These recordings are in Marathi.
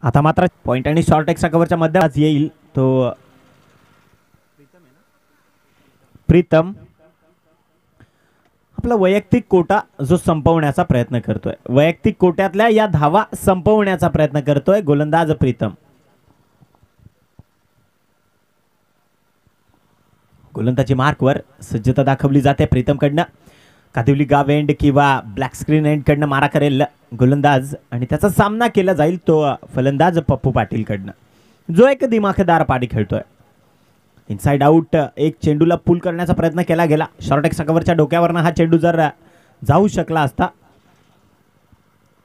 आता मात्र पॉइंट आणि शॉर्ट एक्सा कव्हरच्या मध्ये येईल तो प्रीतम आपला वैयक्तिक कोटा जो संपवण्याचा प्रयत्न करतोय, वैयक्तिक कोट्यातल्या या धावा संपवण्याचा प्रयत्न करतोय गोलंदाज प्रीतम. गोलंदाजी मार्कवर सज्जता दाखवली जाते प्रीतमकडनं. कादिवली गाव एंड किंवा ब्लॅक स्क्रीन एंड कडनं मारा करेल गोलंदाज आणि त्याचा सामना केला जाईल तो फलंदाज पप्पू पाटील कडनं, जो एक दिमाखदार पाडी खेळतोय. इनसाइड आउट एक चेंडूला पुल करण्याचा प्रयत्न केला गेला. शॉर्ट एक्स्ट्रा कव्हरच्या डोक्यावरनं हा चेंडू जर जाऊ शकला असता.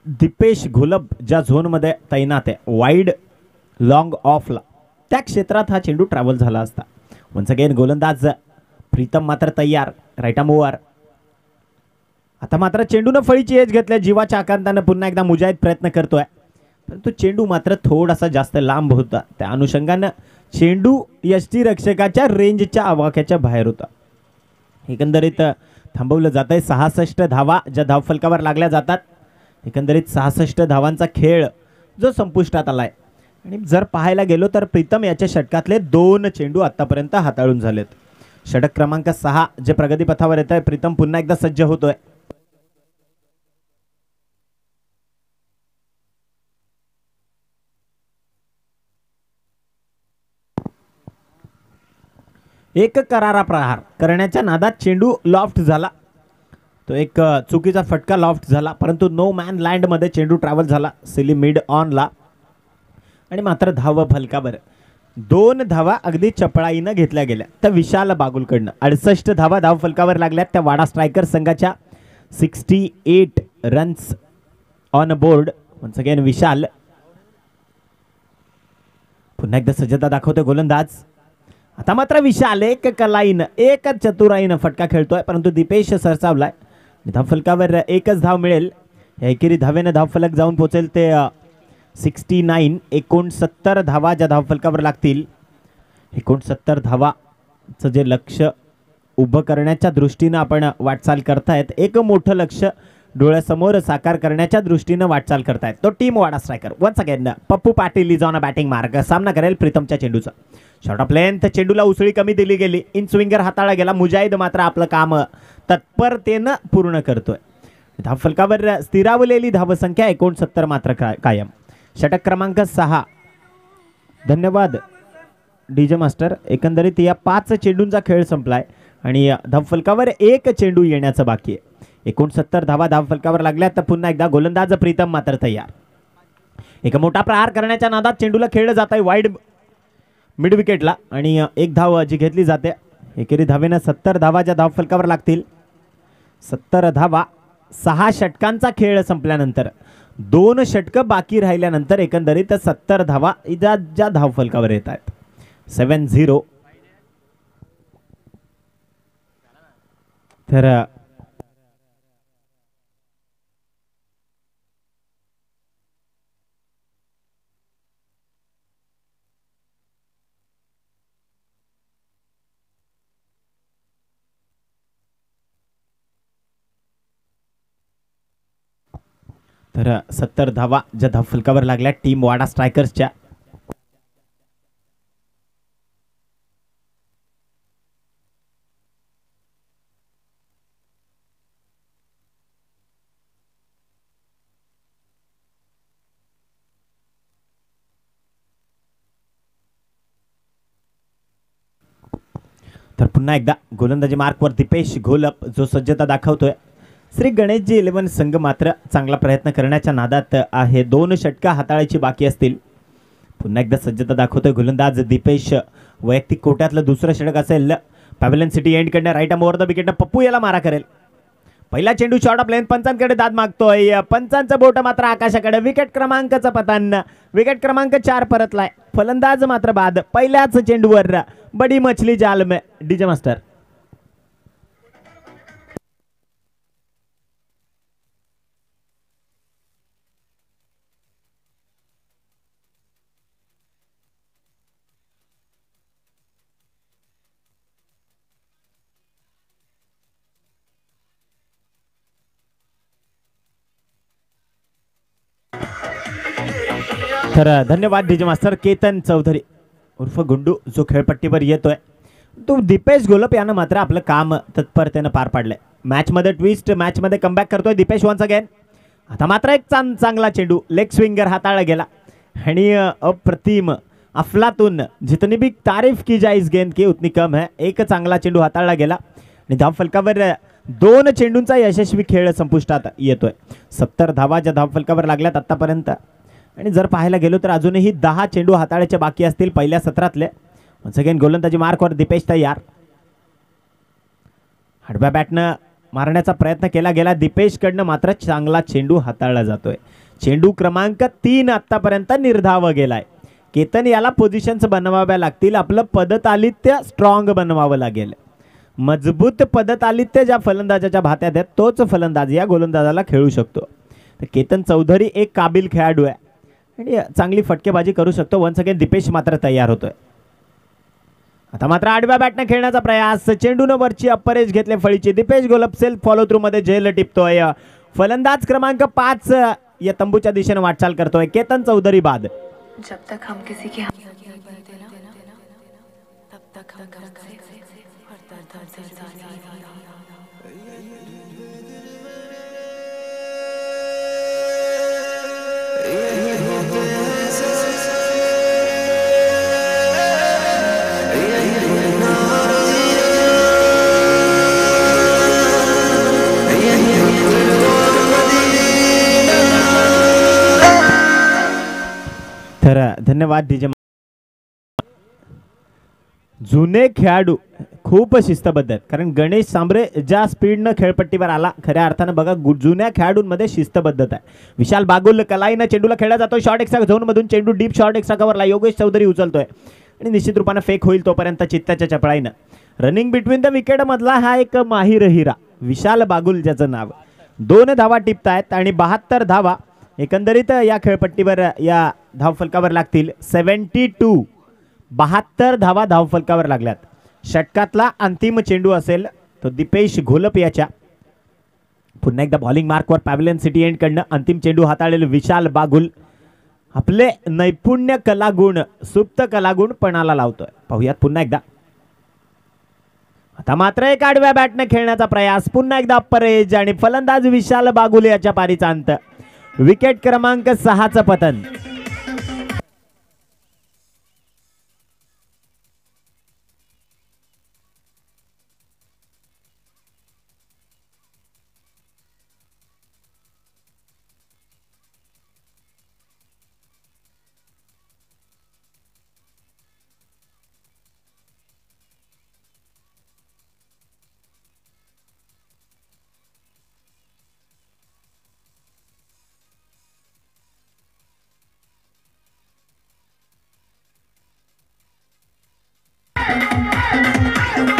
दीपेश घोलप ज्या झोनमध्ये तैनात आहे वाईड लॉंग ऑफला, त्या क्षेत्रात हा चेंडू ट्रॅव्हल झाला असता. वन्स अगेन गोलंदाज प्रीतम मात्र तयार. Right arm over. आता मात्र चेंडूनं फळीची एज घेतल्या. जीवाच्या आकांतानं पुन्हा एकदा मुजाहिद प्रयत्न करतोय, परंतु चेंडू मात्र थोडासा जास्त लांब होता. त्या अनुषंगानं चेंडू यष्टीरक्षकाच्या रेंजच्या आवाक्याच्या बाहेर होता. एकंदरीत थांबवलं जात आहे. 66 धावा ज्या धावफलकावर लागल्या जातात. एकंदरीत 66 धावांचा खेळ जो संपुष्टात आलाय. आणि जर पाहायला गेलो तर प्रीतम याच्या षटकातले 2 चेंडू आतापर्यंत हाताळून झालेत. षटक क्रमांक 6 जे प्रगतीपथावर येत आहे. प्रीतम पुन्हा एकदा सज्ज होतोय. एक करारा प्रहार करण्याच्या नादात चेंडू लॉफ्ट झाला. तो एक चुकीचा फटका लॉफ्ट झाला, परंतु नो मॅन लँड मध्ये चेंडू ट्रॅव्हल झाला सिली मिड ऑनला आणि मात्र धाव फलकावर 2 धावा अगदी चपळाईनं घेतल्या गेल्या त्या विशाल बागुलकडनं. 68 धावा धाव फलकावर लागल्यात त्या वाडा स्ट्रायकर संघाच्या. 68 runs on board. Once again Vishal पुन्हा एकदा सज्जता दाखवतोय गोलंदाज. आता मात्र विशाल एक कलाईनं एक चतुराईनं फटका खेळतोय, परंतु दीपेश सरसावलाय. धावफलकावर एकच धाव मिळेल. या एकेरी धावेनं धावफलक जाऊन पोहोचेल ते 69. 69 धावा ज्या धावफलकावर लागतील. 69 धावाचं जे लक्ष उभं करण्याच्या दृष्टीनं आपण वाटचाल करतायत, एक मोठं लक्ष डोळ्यासमोर साकार करण्याच्या दृष्टीनं वाटचाल करतायत. तो टीम वाडा striker. Once again Pappu Patil is on a batting मार्ग. सामना करेल प्रीतमच्या चेंडूचा. शॉर्ट ऑफ लेंथ चेंडूला उसळी कमी दिली गेली. इन स्विंगर हाताळला गेला. मुजाहिद मात्र आपलं काम तत्परतेनं पूर्ण करतोय. धावफलकावर स्थिरावलेली धावसंख्या 69 मात्र कायम. षटक क्रमांक 6. धन्यवाद डीजे मास्टर. एकंदरीत या 5 चेंडूंचा खेळ संपलाय आणि धावफलकावर एक चेंडू येण्याचं बाकी आहे. 69 धावा धावफलकावर लागल्या. तर पुन्हा एकदा गोलंदाज प्रीतम मात्र तयार. एक मोठा प्रहार करण्याच्या नादात चेंडूला खेळलं जात आहे वाईड मिड विकेटला आणि एक धाव जी घेतली जाते. एकेरी धावेनं 70 धावा ज्या धावफलकावर लागतील. 70 धावा 6 षटकांचा खेळ संपल्यानंतर 2 षटकं बाकी राहिल्यानंतर एकंदरीत 70 धावा ज्या धावफलकावर येत आहेत. 7-0. तर तर 70 धावा ज्या धावफलकावर लागल्या टीम वाडा स्ट्रायकर्सच्या. तर पुन्हा एकदा गोलंदाजी मार्कवर दीपेश घोलप जो सज्जता दाखवतोय. श्री गणेशजी 11 संघ मात्र चांगला प्रयत्न करण्याच्या नादात आहे. 2 षटका हाताळायची बाकी असतील. पुन्हा एकदा सज्जता दाखवतोय गोलंदाज दीपेश. वैयक्तिक कोट्यातलं दुसरं षटक असेल. पॅव्हलियन सिटी एंड कडनं राईट आर्म ओव्हर द विकेटनं पप्पू याला मारा करेल. पहिला चेंडू शॉर्ट ऑफ लेंथ पंचांकडे दाद मागतोय. पंचांचं बोट मात्र आकाशाकडे. विकेट क्रमांकाचं पतन. विकेट क्रमांक 4 परतलाय. फलंदाज मात्र बाद. पहिल्याच चेंडूवर बडी मछली जाल में. DJ master. तर धन्यवाद डीजे मास्टर. केतन चौधरी उर्फ गुंडू जो खेळपट्टीवर येतोय तो दीपेश गोलप यानं मात्र आपलं काम तत्परतेनं पार पाडलंय. मॅचमध्ये ट्विस्ट, मॅचमध्ये कमबॅक करतोय दीपेश वन्स अगेन. आता मात्र एक चांगला चेंडू लेग स्विंगर हाताळला गेला आणि अप्रतिम अफलातून जितनी भी तारीफ की जाए इस गेंद की उतनी कम है. एक चांगला चेंडू हाताळला गेला आणि धावफलकावर 2 चेंडूंचा यशस्वी खेळ संपुष्टात येतोय. 70 धावा ज्या धावफलकावर लागल्यात आतापर्यंत आणि जर पाहायला गेलो तर अजूनही 10 चेंडू हाताळायचे बाकी असतील पहिल्या सत्रातले. वन्स अगेन गोलंदाजी मार्कवर दीपेश तयार. आडव्या बॅटनं मारण्याचा प्रयत्न केला गेला दीपेशकडनं मात्र चांगला चेंडू हाताळला जातोय. चेंडू क्रमांक 3 आतापर्यंत निर्धाव गेलाय. केतन याला पोझिशन्स बनवाव्या लागतील. आपलं पदतालित्य स्ट्रॉंग बनवावं लागेल. मजबूत पदतालित्य ज्या फलंदाजाच्या भात्यात आहेत तोच फलंदाज या गोलंदाजाला खेळू शकतो. तर केतन चौधरी एक काबिल खेळाडू आहे आणि चांगली फटकेबाजी करू शकतो. वन्स अगेन दीपेश मात्र तयार होतोय. आता मात्र आडव्या बॅटने खेळण्याचा प्रयास. चेंडूनं वरची अप्पर एज घेतले फळीची. Dipesh Golap self follow through मध्ये झेल टिपतोय. फलंदाज क्रमांक 5 या तंबूच्या दिशेने वाटचाल करतोय. केतन चौधरी बाद. जब तक हम किसी के तब तक हम तर धन्यवाद डीजे. जुने खेळाडू खूप शिस्तबद्ध आहेत कारण गणेश सांबरे ज्या स्पीडनं खेळपट्टीवर आला खऱ्या अर्थानं बघा जुन्या खेळाडूंमध्ये शिस्तबद्धता आहे. विशाल बागुल कलाईनं चेंडूला खेळला जातो. शॉर्ट एक्स्ट्रा झोनमधून चेंडू डीप शॉर्ट एक्स्ट्रा कव्हरला योगेश चौधरी उचलतोय आणि निश्चित रूपानं फेक होईल तोपर्यंत चित्त्याच्या चपळाईनं रनिंग बिटवीन द विकेट मधला हा एक माहिर हिरा विशाल बागुल ज्याचं नाव. 2 धावा टिपतायत आणि 72 धावा एकंदरीत या खेळपट्टीवर या धावफलकावर लागतील. 72 72 धावा धावफलकावर लागल्यात. षटकातला अंतिम चेंडू असेल तो दीपेश घोलप याच्या. पुन्हा एकदा बॉलिंग मार्कवर पॅव्हलियन सिटी एंडकडनं अंतिम चेंडू हाताळलेले विशाल बागुल आपले नैपुण्य कलागुण सुप्त कलागुण पणाला लावतोय. पाहूयात पुन्हा एकदा. आता मात्र एक आडव्या बॅटने खेळण्याचा प्रयास. पुन्हा एकदा अप्पर एज आणि फलंदाज विशाल बागुल याच्या पारीचा अंत. विकेट क्रमांक 6चं पतन.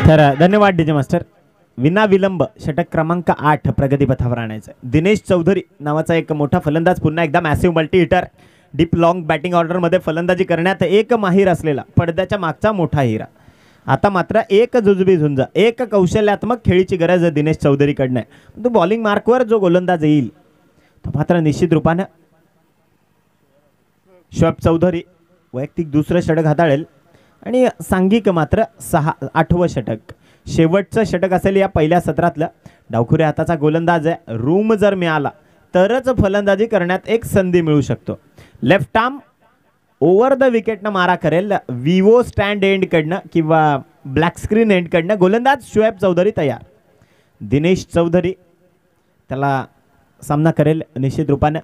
तर धन्यवाद डीजे मास्टर. विना विलंब षटक क्रमांक 8 प्रगतीपथावर आणायचं. दिनेश चौधरी नावाचा एक मोठा फलंदाज पुन्हा एकदा massive multi hitter deep long batting ऑर्डरमध्ये फलंदाजी करण्यात एक माहीर असलेला पडद्याच्या मागचा मोठा हिरा. आता मात्र एक जुजबी झुंज एक कौशल्यात्मक खेळीची गरज दिनेश चौधरीकडनं आहे. तो बॉलिंग मार्कवर जो गोलंदाज येईल तो मात्र निश्चित रूपानं शोएब चौधरी वैयक्तिक दुसरं षटक हाताळेल आणि सांघिक मात्र 8वं षटक. शेवटचं षटक असेल या पहिल्या सत्रातलं. डावखुऱ्या हाताचा गोलंदाज आहे. रूम जर मिळाला तरच फलंदाजी करण्यात एक संधी मिळू शकतो. लेफ्ट आर्म ओव्हर द विकेटनं मारा करेल. विवो स्टँड एंडकडनं किंवा ब्लॅक स्क्रीन एंडकडनं गोलंदाज शोएब चौधरी तयार. दिनेश चौधरी त्याला सामना करेल निश्चित रूपानं.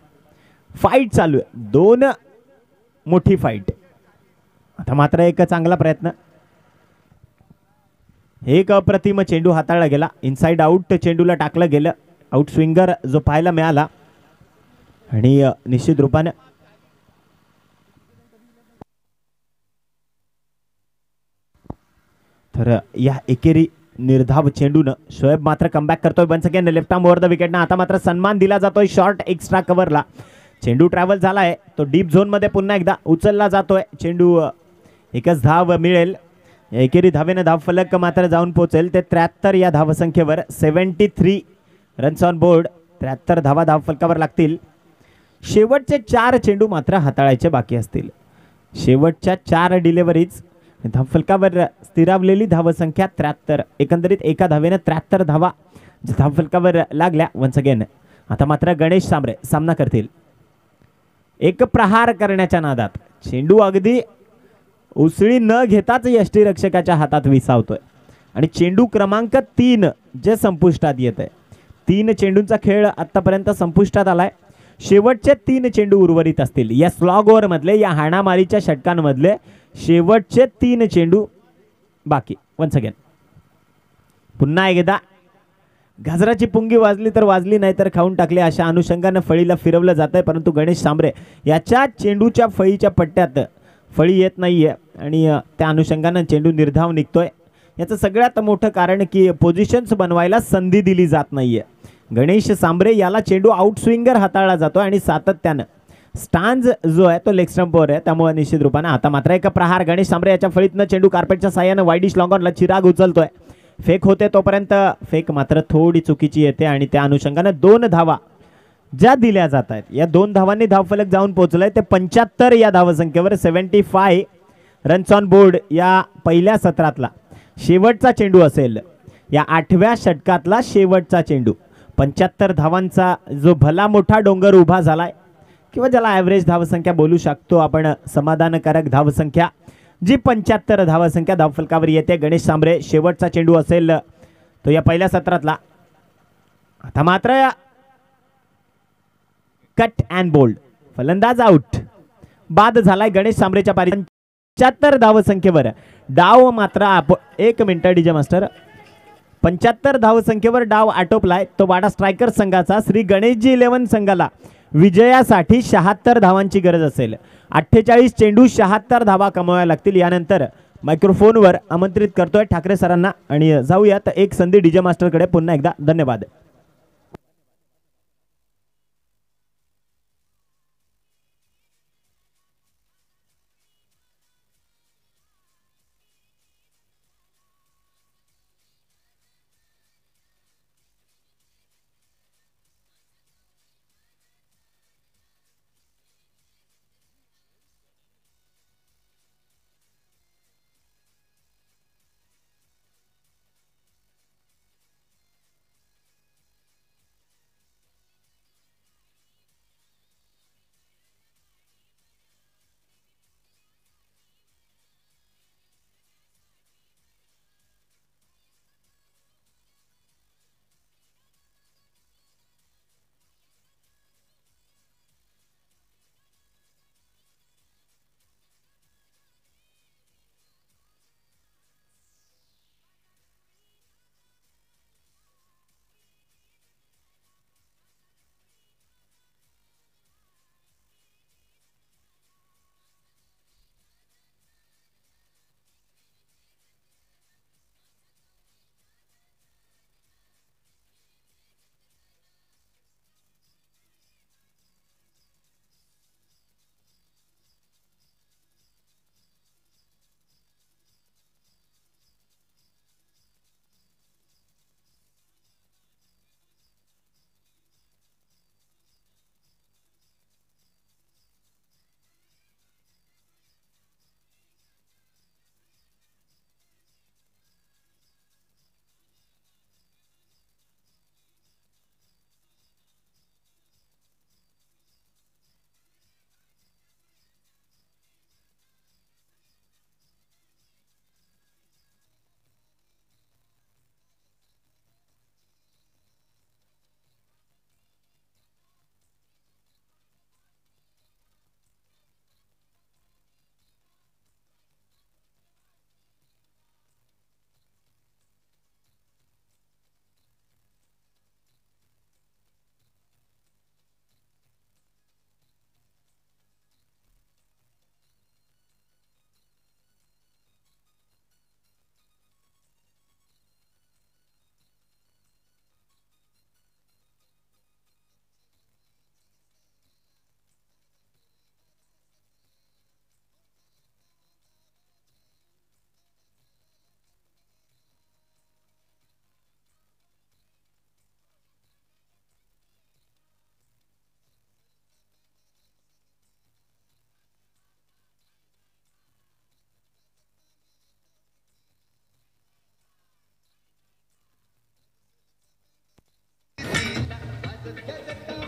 फाईट चालू आहे. 2 मोठी फाईट. आता मात्र एक चांगला प्रयत्न. एक अप्रतिम चेंडू हाताळला गेला. इनसाइड आउट चेंडूला टाकलं गेलं. आउट स्विंगर जो पाहायला मिळाला आणि निश्चित रूपाने तर या एकेरी निर्धाव चेंडून शोएब मात्र कमबॅक करतोय. Once again left arm over the wicket. आता मात्र सन्मान दिला जातोय शॉर्ट एक्स्ट्रा कव्हरला. चेंडू ट्रॅव्हल झाला आहे तो डीप झोन मध्ये पुन्हा एकदा उचलला जातोय. चेंडू एकच धाव मिळेल. एकेरी धावेने धाव फलक मात्र जाऊन पोहोचेल ते 73 या धावसंख्येवर. 73 रन्स ऑन बोर्ड. 73 धावा धाव फलकावर लागतील. शेवटचे 4 चेंडू मात्र हाताळायचे बाकी असतील. शेवटच्या 4 डिलिव्हरीज धावफलकावर स्थिरावलेली धावसंख्या 73. एकंदरीत एका धावेने 73 धावा धावफलकावर लागल्या. वन्स अगेन आता मात्र गणेश सांबरे सामना करतील. एक प्रहार करण्याच्या नादात चेंडू अगदी उसळी न घेताच यष्टीरक्षकाच्या हातात विसावतोय आणि चेंडू क्रमांक 3 जे संपुष्टात येत आहे. 3 चेंडूंचा खेळ आतापर्यंत संपुष्टात आलाय. शेवटचे 3 चेंडू उर्वरित असतील. या स्लॉग ओव्हर मधले, या हाणामारीच्या षटकांमधले शेवटचे 3 चेंडू बाकी. वन्स अगेन पुन्हा एकदा गाजराची पुंगी वाजली तर वाजली, नाही तर खाऊन टाकली अशा अनुषंगाने फळीला फिरवलं जात आहे. परंतु गणेश सांबरे याच्या चेंडूच्या फळीच्या पट्ट्यात फळी येत नाहीये आणि त्या अनुषंगाने चेंडू निर्धाव निघतोय. याचं सगळ्यात मोठं कारण की पोझिशन्स बनवायला संधी दिली जात नाहीये. गणेश सांबरे याला चेंडू आउट स्विंगर हाताळला जातो आणि सातत्यानं स्टान्स जो आहे तो लेग स्टंपवर आहे. त्यामुळे निश्चित रूपाने आता मात्र एक प्रहार गणेश सांबरे याच्या फळीतनं चेंडू कार्पेटच्या साह्यानं वाईडिश लॉंगॉनला चिराग उचलतोय. फेक होते तोपर्यंत फेक मात्र थोडी चुकीची येते आणि त्या अनुषंगाने 2 धावा ज्या दिल्या जात आहेत, या 2 धावांनी धावफलक जाऊन पोहोचलंय ते 75 या धावसंख्येवर. 75 रन्स ऑन बोर्ड या पहिल्या सत्रातला शेवटचा चेंडू असेल, या 8व्या षटकातला शेवटचा चेंडू. 75 धावांचा जो भला मोठा डोंगर उभा झालाय किंवा ज्याला ॲव्हरेज धावसंख्या बोलू शकतो आपण, समाधानकारक धावसंख्या जी 75 धावसंख्या धावफलकावर येते. गणेश सांबरे शेवटचा चेंडू असेल तो या पहिल्या सत्रातला. आता मात्र कट अँड बोल्ड, फलंदाज आउट, बाद झालाय गणेश सांबरेच्या पारी. 75 धावसंख्येवर डाव मात्र 1 मिनिट डीजे मास्टर. 75 धावसंख्येवर डाव आटोपलाय तो वाडा स्ट्रायकर संघाचा. श्री गणेशजी 11 संघाला विजयासाठी 76 धावांची गरज असेल. 48 चेंडू 76 धावा कमवाव्या लागतील. यानंतर मायक्रोफोनवर आमंत्रित करतोय ठाकरे सरांना आणि जाऊयात एक संधी डीजे मास्टरकडे. पुन्हा एकदा धन्यवाद.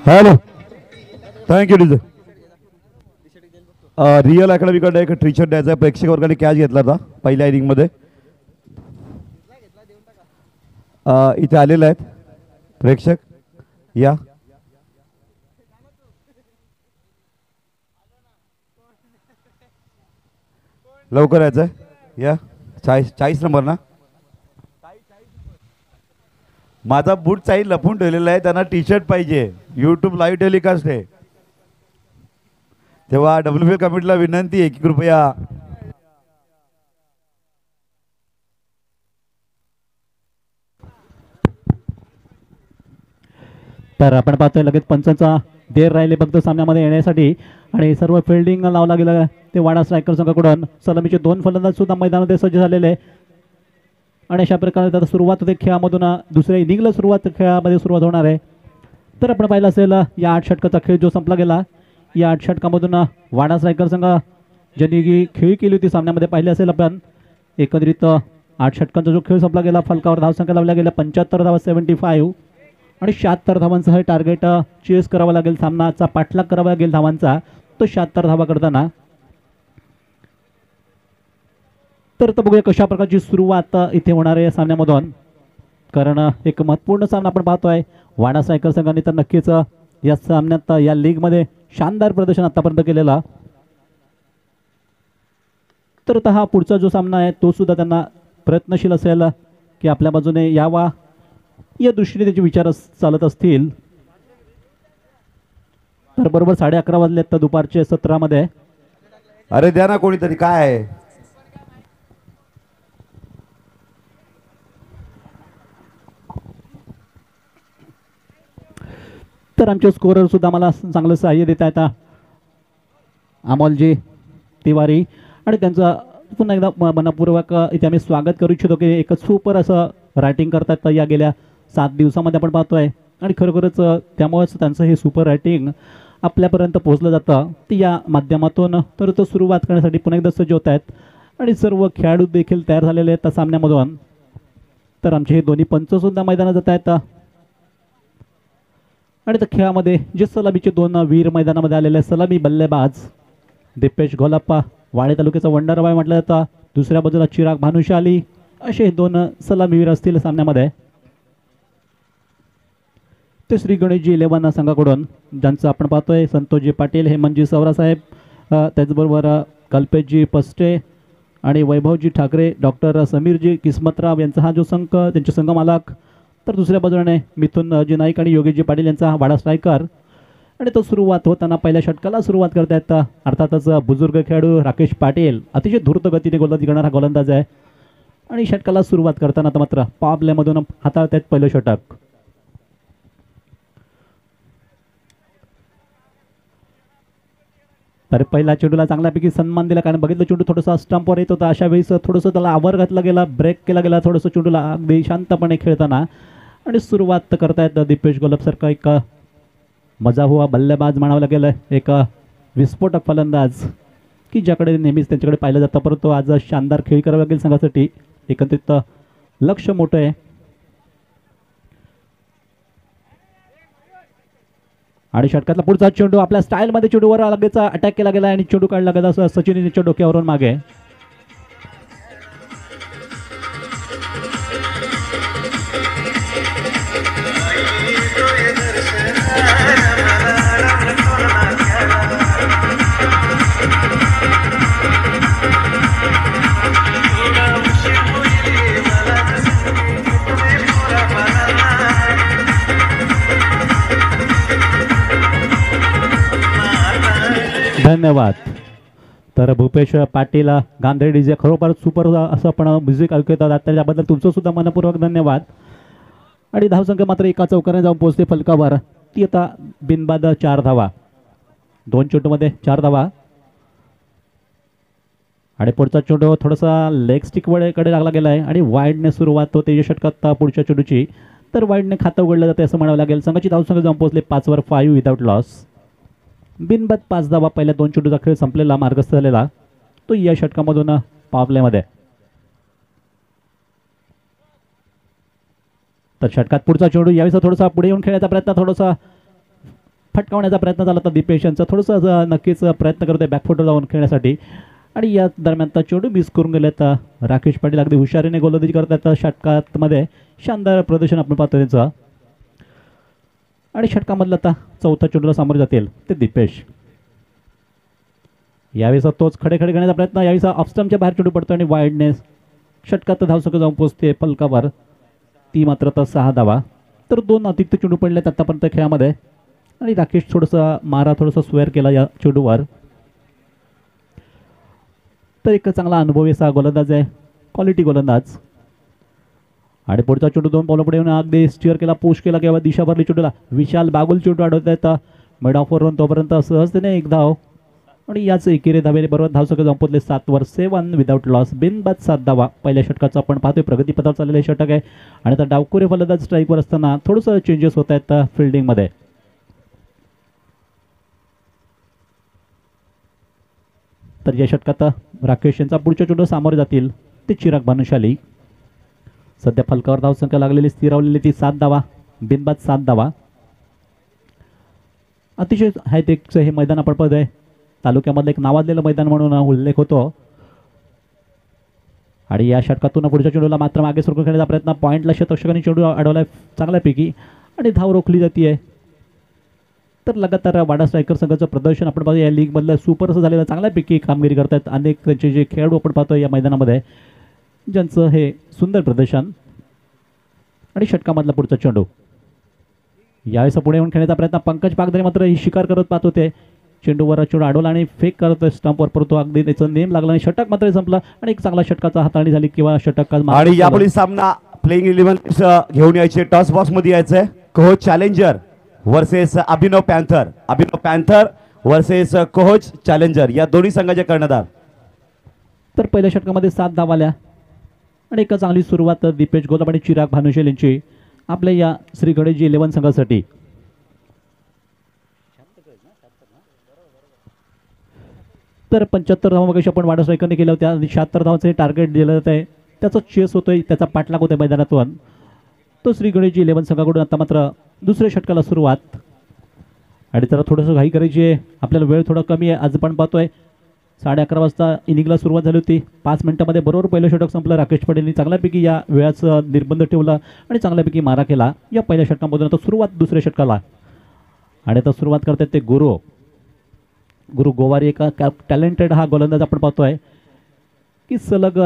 Hello, thank you DJ. रिअल अकॅडमीकडे एक टी शर्ट द्यायचा आहे. प्रेक्षक वर्गाने कॅच घेतला होता पहिल्या इनिंगमध्ये. इथे आलेले आहेत प्रेक्षक, या लवकर यायचं आहे. या 40 नंबर ना. माझा बूट साईड लपून ठेवलेला आहे, त्यांना टी शर्ट पाहिजे. यूट्यूब लाईव्ह टेलिकास्ट आहे, तेव्हा WPL कमिटीला विनंती आहे की कृपया तर आपण पाहतोय लगेच पंचांचा देर राहिले फक्त सामन्यामध्ये येण्यासाठी आणि सर्व फिल्डिंग लावला गेलं ते वाडा स्ट्रायकर संघाकडून. सलामीचे 2 फलंदाज सुद्धा मैदानामध्ये सज्ज झालेले आणि अशा प्रकारे आता सुरुवात होते खेळामधून. दुसऱ्या इनिंगला खेळामध्ये सुरुवात होणार आहे. तर आपण पाहिलं असेल या 8 षटकाचा खेळ जो संपला गेला, या 8 षटकामधून वाडा स्ट्रायकर संघ ज्यांनी खेळी केली होती सामन्यामध्ये पाहिले असेल आपण, एकंदरीत 8 षटकांचा जो खेळ संपला गेला, फलकावर धावसंख्या लावल्या गेल्या 75 धावा 75 आणि 76 धावांचं हे टार्गेट चेस करावं लागेल. सामनाचा पाठलाग करावा लागेल धावांचा, तो 76 धावा करताना. तर बघूया कशा प्रकारची सुरुवात इथे होणार आहे सामन्यामधून, कारण एक महत्त्वपूर्ण सामना आपण पाहतोय. वाडा स्ट्रायकर संघाने तर नक्कीच या सामन्यात या लीगमध्ये शानदार प्रदर्शन आतापर्यंत केलेला. तर आता हा पुढचा जो सामना आहे तो सुद्धा त्यांना प्रयत्नशील असेल की आपल्या बाजूने यावा, या दृष्टीने त्याचे विचार चालत असतील. तर बरोबर 11:30 वाजले तर दुपारचे 17 अरे द्या ना कोणीतरी, काय आहे. तर आमचे स्कोरर सुद्धा मला चांगलं सहाय्य देत आहेत अमोलजी तिवारी, आणि त्यांचं पुन्हा एकदा मनपूर्वक इथे आम्ही स्वागत करू इच्छितो की एक सुपर असं रायटिंग करतात या गेल्या 7 दिवसामध्ये आपण पाहतोय. आणि खरोखरच त्यामुळेच त्यांचं हे सुपर रायटिंग आपल्यापर्यंत पोहोचलं जातं. ती या माध्यमातून तर तो सुरुवात करण्यासाठी पुन्हा एकदा सज्ज होत आहेत आणि सर्व खेळाडू देखील तयार झालेले आहेत त्या सामन्यामधून. तर आमचे हे दोन्ही पंचसुद्धा मैदानात जात आहेत आणि त्या खेळामध्ये जे सलामीचे 2 वीर मैदानामध्ये आलेले सलामी बल्लेबाज दीपेश घोलाप्पा, वाडे तालुक्याचा वंडरबाय म्हटलं जातं, दुसऱ्या बाजूला चिराग भानुशाली, असे 2 सलामीवीर असतील सामन्यामध्ये. ते श्री गणेशजी 11 संघाकडून ज्यांचं आपण पाहतोय संतोषजी पाटील, हेमंतजी सवरासाहेब, त्याचबरोबर कल्पेशजी पस्टे आणि वैभवजी ठाकरे, डॉक्टर समीरजी किस्मतराव यांचा हा जो संघ, त्यांचे संघ मालक. तर दुसऱ्या बाजूने मिथुनजी नाईक आणि योगेशजी पाटील यांचा हा वाडा स्ट्रायकर. आणि तो सुरुवात होताना पहिल्या षटकाला सुरुवात करतायत अर्थातच बुजुर्ग खेळाडू राकेश पाटील, अतिशय धूर्त गतीने गोलंदाजी करणारा गोलंदाज आहे आणि षटकाला सुरुवात करताना तर मात्र पॉवर प्लेमधून हाताळतायत पहिलं षटक. तर पहिला चेंडूला चांगल्यापैकी सन्मान दिला, कारण बघितलं चेंडू थोडंसं स्टंपवर येत होता, अशा वेळेस थोडंसं त्याला आवर घातला गेला, ब्रेक केला गेला थोडंसं चेंडूला अगदी शांतपणे खेळताना. आणि सुरुवात करतायत दीपेश घोलापसारखा एक मजा हुआ बल्लेबाज म्हणावं लागेल, एक विस्फोटक फलंदाज की ज्याकडे नेहमीच त्यांच्याकडे पाहिलं जातं, परंतु आज शानदार खेळ करावा लागेल संघासाठी. एकत्रित लक्ष मोठं आहे. आणि षटकातला पुढचा चेंडू आपल्या स्टाईलमध्ये चेंडूवर लगेच अटॅक केला गेला आणि चेंडू काढला गेला सचिनच्या डोक्यावरून मागे. धन्यवाद. तर भूपेश पाटील गांधेडी जे खरोखर सुपर असं आपण म्युझिक ऐकू येतात त्याच्याबद्दल तुमचं सुद्धा मनपूर्वक धन्यवाद. आणि धावसंख्या मात्र एका चौकाने जाऊन पोहोचते फलकावर, ती आता बिनबाद 4 धावा, 2 चेंडूमध्ये 4 धावा. आणि पुढचा चेंडू थोडासा लेग स्टिक कडे लागला गेला आहे आणि वाईडने सुरुवात होते या षटकात पुढच्या चेंडूची. तर वाईडने खातं उघडलं जाते असं म्हणावं लागेल. संघाची धावसंख्या जाऊन पोहोचले 5 वर 5 विदाउट लॉस. बिनबाद 5 धावा, पहिल्या 2 चेंडूचा खेळ संपलेला, मार्गस्थ झालेला तो या षटकामधून पॉवर प्लेमध्ये. तर षटकात पुढचा चेंडू यावेळेस थोडासा पुढे येऊन खेळण्याचा प्रयत्न, थोडासा फटकावण्याचा प्रयत्न झाला होता दीपेश यांचा, थोडंसं नक्कीच प्रयत्न करतोय बॅकफुटवर जाऊन खेळण्यासाठी. आणि या दरम्यान तर चेंडू मिस करून गेलेत राकेश पाटील. अगदी हुशारीने गोलंदाजी करतात षटकामध्ये, शानदार प्रदर्शन आपण पाहतो त्यांचं. आणि षटकामधला आता चौथा चेंडूला सामोरे जातील ते दीपेश. यावेळेस तोच खडे खडे करण्याचा प्रयत्न, यावेळेस ऑफस्टमच्या बाहेर चेंडू पडतो आणि वाईडनेस. षटकात धावसंख्या जाऊन पोहोचते फलकावर, ती मात्र आता 6 धावा. तर 2 अतिरिक्त चेंडू पडलेत आतापर्यंत खेळामध्ये. आणि राकेश थोडंसं स्वेअर केला या चेंडूवर. तर एक चांगला अनुभवी असा गोलंदाज आहे, क्वालिटी गोलंदाज. आणि पुढचा चेंडू 2 पावलं पुढे येऊन अगदी स्टिअर केला, पुश केला किंवा दिशा भरली चेंडूला. विशाल बागुल चेंडू अडवत आहेत मिड ऑफवरून, तोपर्यंत सहजतेने 1 धाव. आणि याच एकेरी धावेने बरोबर धावसंख्या जाऊन पोहोचले 7 वर 7 विदाऊट लॉस, बिनबाद 7 धावा. पहिल्या षटकाचं आपण पाहतोय प्रगतीपथावर चाललेले षटक आहे. आणि आता डावखुरे फलंदाज स्ट्राईकवर असताना थोडंसं चेंजेस होत आहेत फिल्डिंगमध्ये. तर या षटकात राकेश यांचा पुढच्या चेंडू सामोरे जातील ते चिराग भानुशाली. सध्या फलकावर धावसंख्या लागलेली स्थिरावलेली ती 7 धावा, बिनबाद 7 धावा. अतिशय हायटेकचं हे मैदान आपण पाहतोय, तालुक्यामधलं एक नावाजलेलं मैदान म्हणून उल्लेख होतो. आणि या षटकातून पुढच्या चेंडूला मात्र मागे सरकून खेळण्याचा प्रयत्न, पॉईंटला शतक्षकांनी चेंडू अडवलाय चांगल्यापैकी आणि धाव रोखली जाते. तर लगातार वाडा स्ट्रायकर संघाचं प्रदर्शन आपण पाहतो या लीगमधलं सुपर असं झालेलं, चांगल्यापैकी कामगिरी करतात अनेक त्यांचे जे खेळाडू आपण पाहतो या मैदानामध्ये, ज्यांचं हे सुंदर प्रदर्शन. आणि षटकामधला पुढचा चेंडू यावेळेस पुढे येऊन खेळण्याचा प्रयत्न, पंकज पागधरे मात्र ही शिकार करत पाहत होते. चेंडूवर चेंडू अडवला आणि फेक करत स्टंपवर परतो, अगदी त्याचं नेम लागला आणि षटक मात्र संपला. आणि एक चांगला षटकाचा हाताळणी झाली किंवा षटक. आणि यापुढे सामना प्लेइंग 11 घेऊन यायचे, टॉस बॉक्स मध्ये यायचंय. कोच चॅलेंजर वर्सेस अभिनव पॅन्थर, अभिनव पॅन्थर वर्सेस कोच चॅलेंजर, या दोन्ही संघाचे कर्णधार. तर पहिल्या षटकामध्ये 7 धावा आल्या आणि एक चांगली सुरुवात दीपेश गोलाब आणि चिराग भानुशाली यांची आपल्या या श्री गणेशजी 11 संघासाठी. तर 75 धावा मगाशी आपण वाडा स्ट्रायकरने केल्या होत्या आणि 76 धावांचं हे टार्गेट दिलं जात आहे. त्याचा चेस होतोय, त्याचा पाठलाग होतोय मैदानातून. तो श्री गणेशजी 11 संघाकडून आता मात्र दुसऱ्या षटकाला सुरुवात. आणि त्याला थोडंसं घाई करायची आहे, आपल्याला वेळ थोडा कमी आहे. आज आपण पाहतोय 11:30 वाजता इनिंगला सुरुवात झाली होती, 5 मिनिटामध्ये बरोबर पहिलं षटक संपलं. राकेश पाटीलनी चांगल्यापैकी या वेळाचं निर्बंध ठेवला आणि चांगल्यापैकी मारा केला या पहिल्या षटकामधून. आता सुरुवात दुसऱ्या षटकाला. आणि आता सुरुवात करतात ते गुरु गोवारी, एका टॅलेंटेड हा गोलंदाज आपण पाहतोय की सलग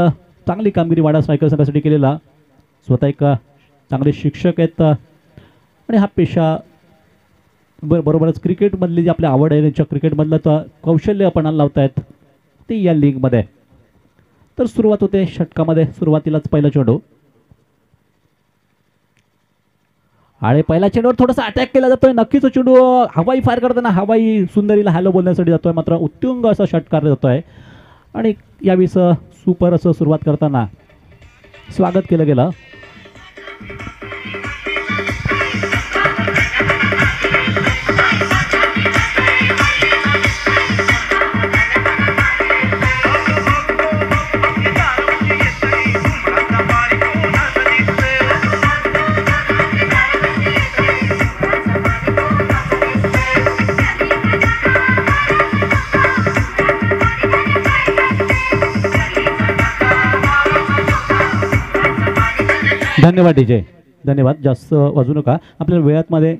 चांगली कामगिरी वाडा स्ट्रायकर संघासाठी केलेला. स्वतः एक चांगले शिक्षक आहेत आणि हा पेशा बरोबरच क्रिकेटमधली जी आपली आवड आहे, त्यांच्या क्रिकेटमधलं तर कौशल्य आपण लावत आहेत ते या लीगमध्ये. तर सुरुवात होते षटकामध्ये, सुरुवातीलाच पहिला चेंडू. आणि पहिल्या चेंडूवर थोडासा अटॅक केला जातोय, नक्कीच चेंडू हवाई फायर करताना हवाई सुंदरीला हॅलो बोलण्यासाठी जातोय, मात्र उत्तुंग असा षटकार जातोय. आणि यावेळेस सुपर असं सुरुवात करताना स्वागत केलं गेलं. धन्यवाद डीजे, धन्यवाद. जास्त वाजू नका, आपल्याला वेळातमध्ये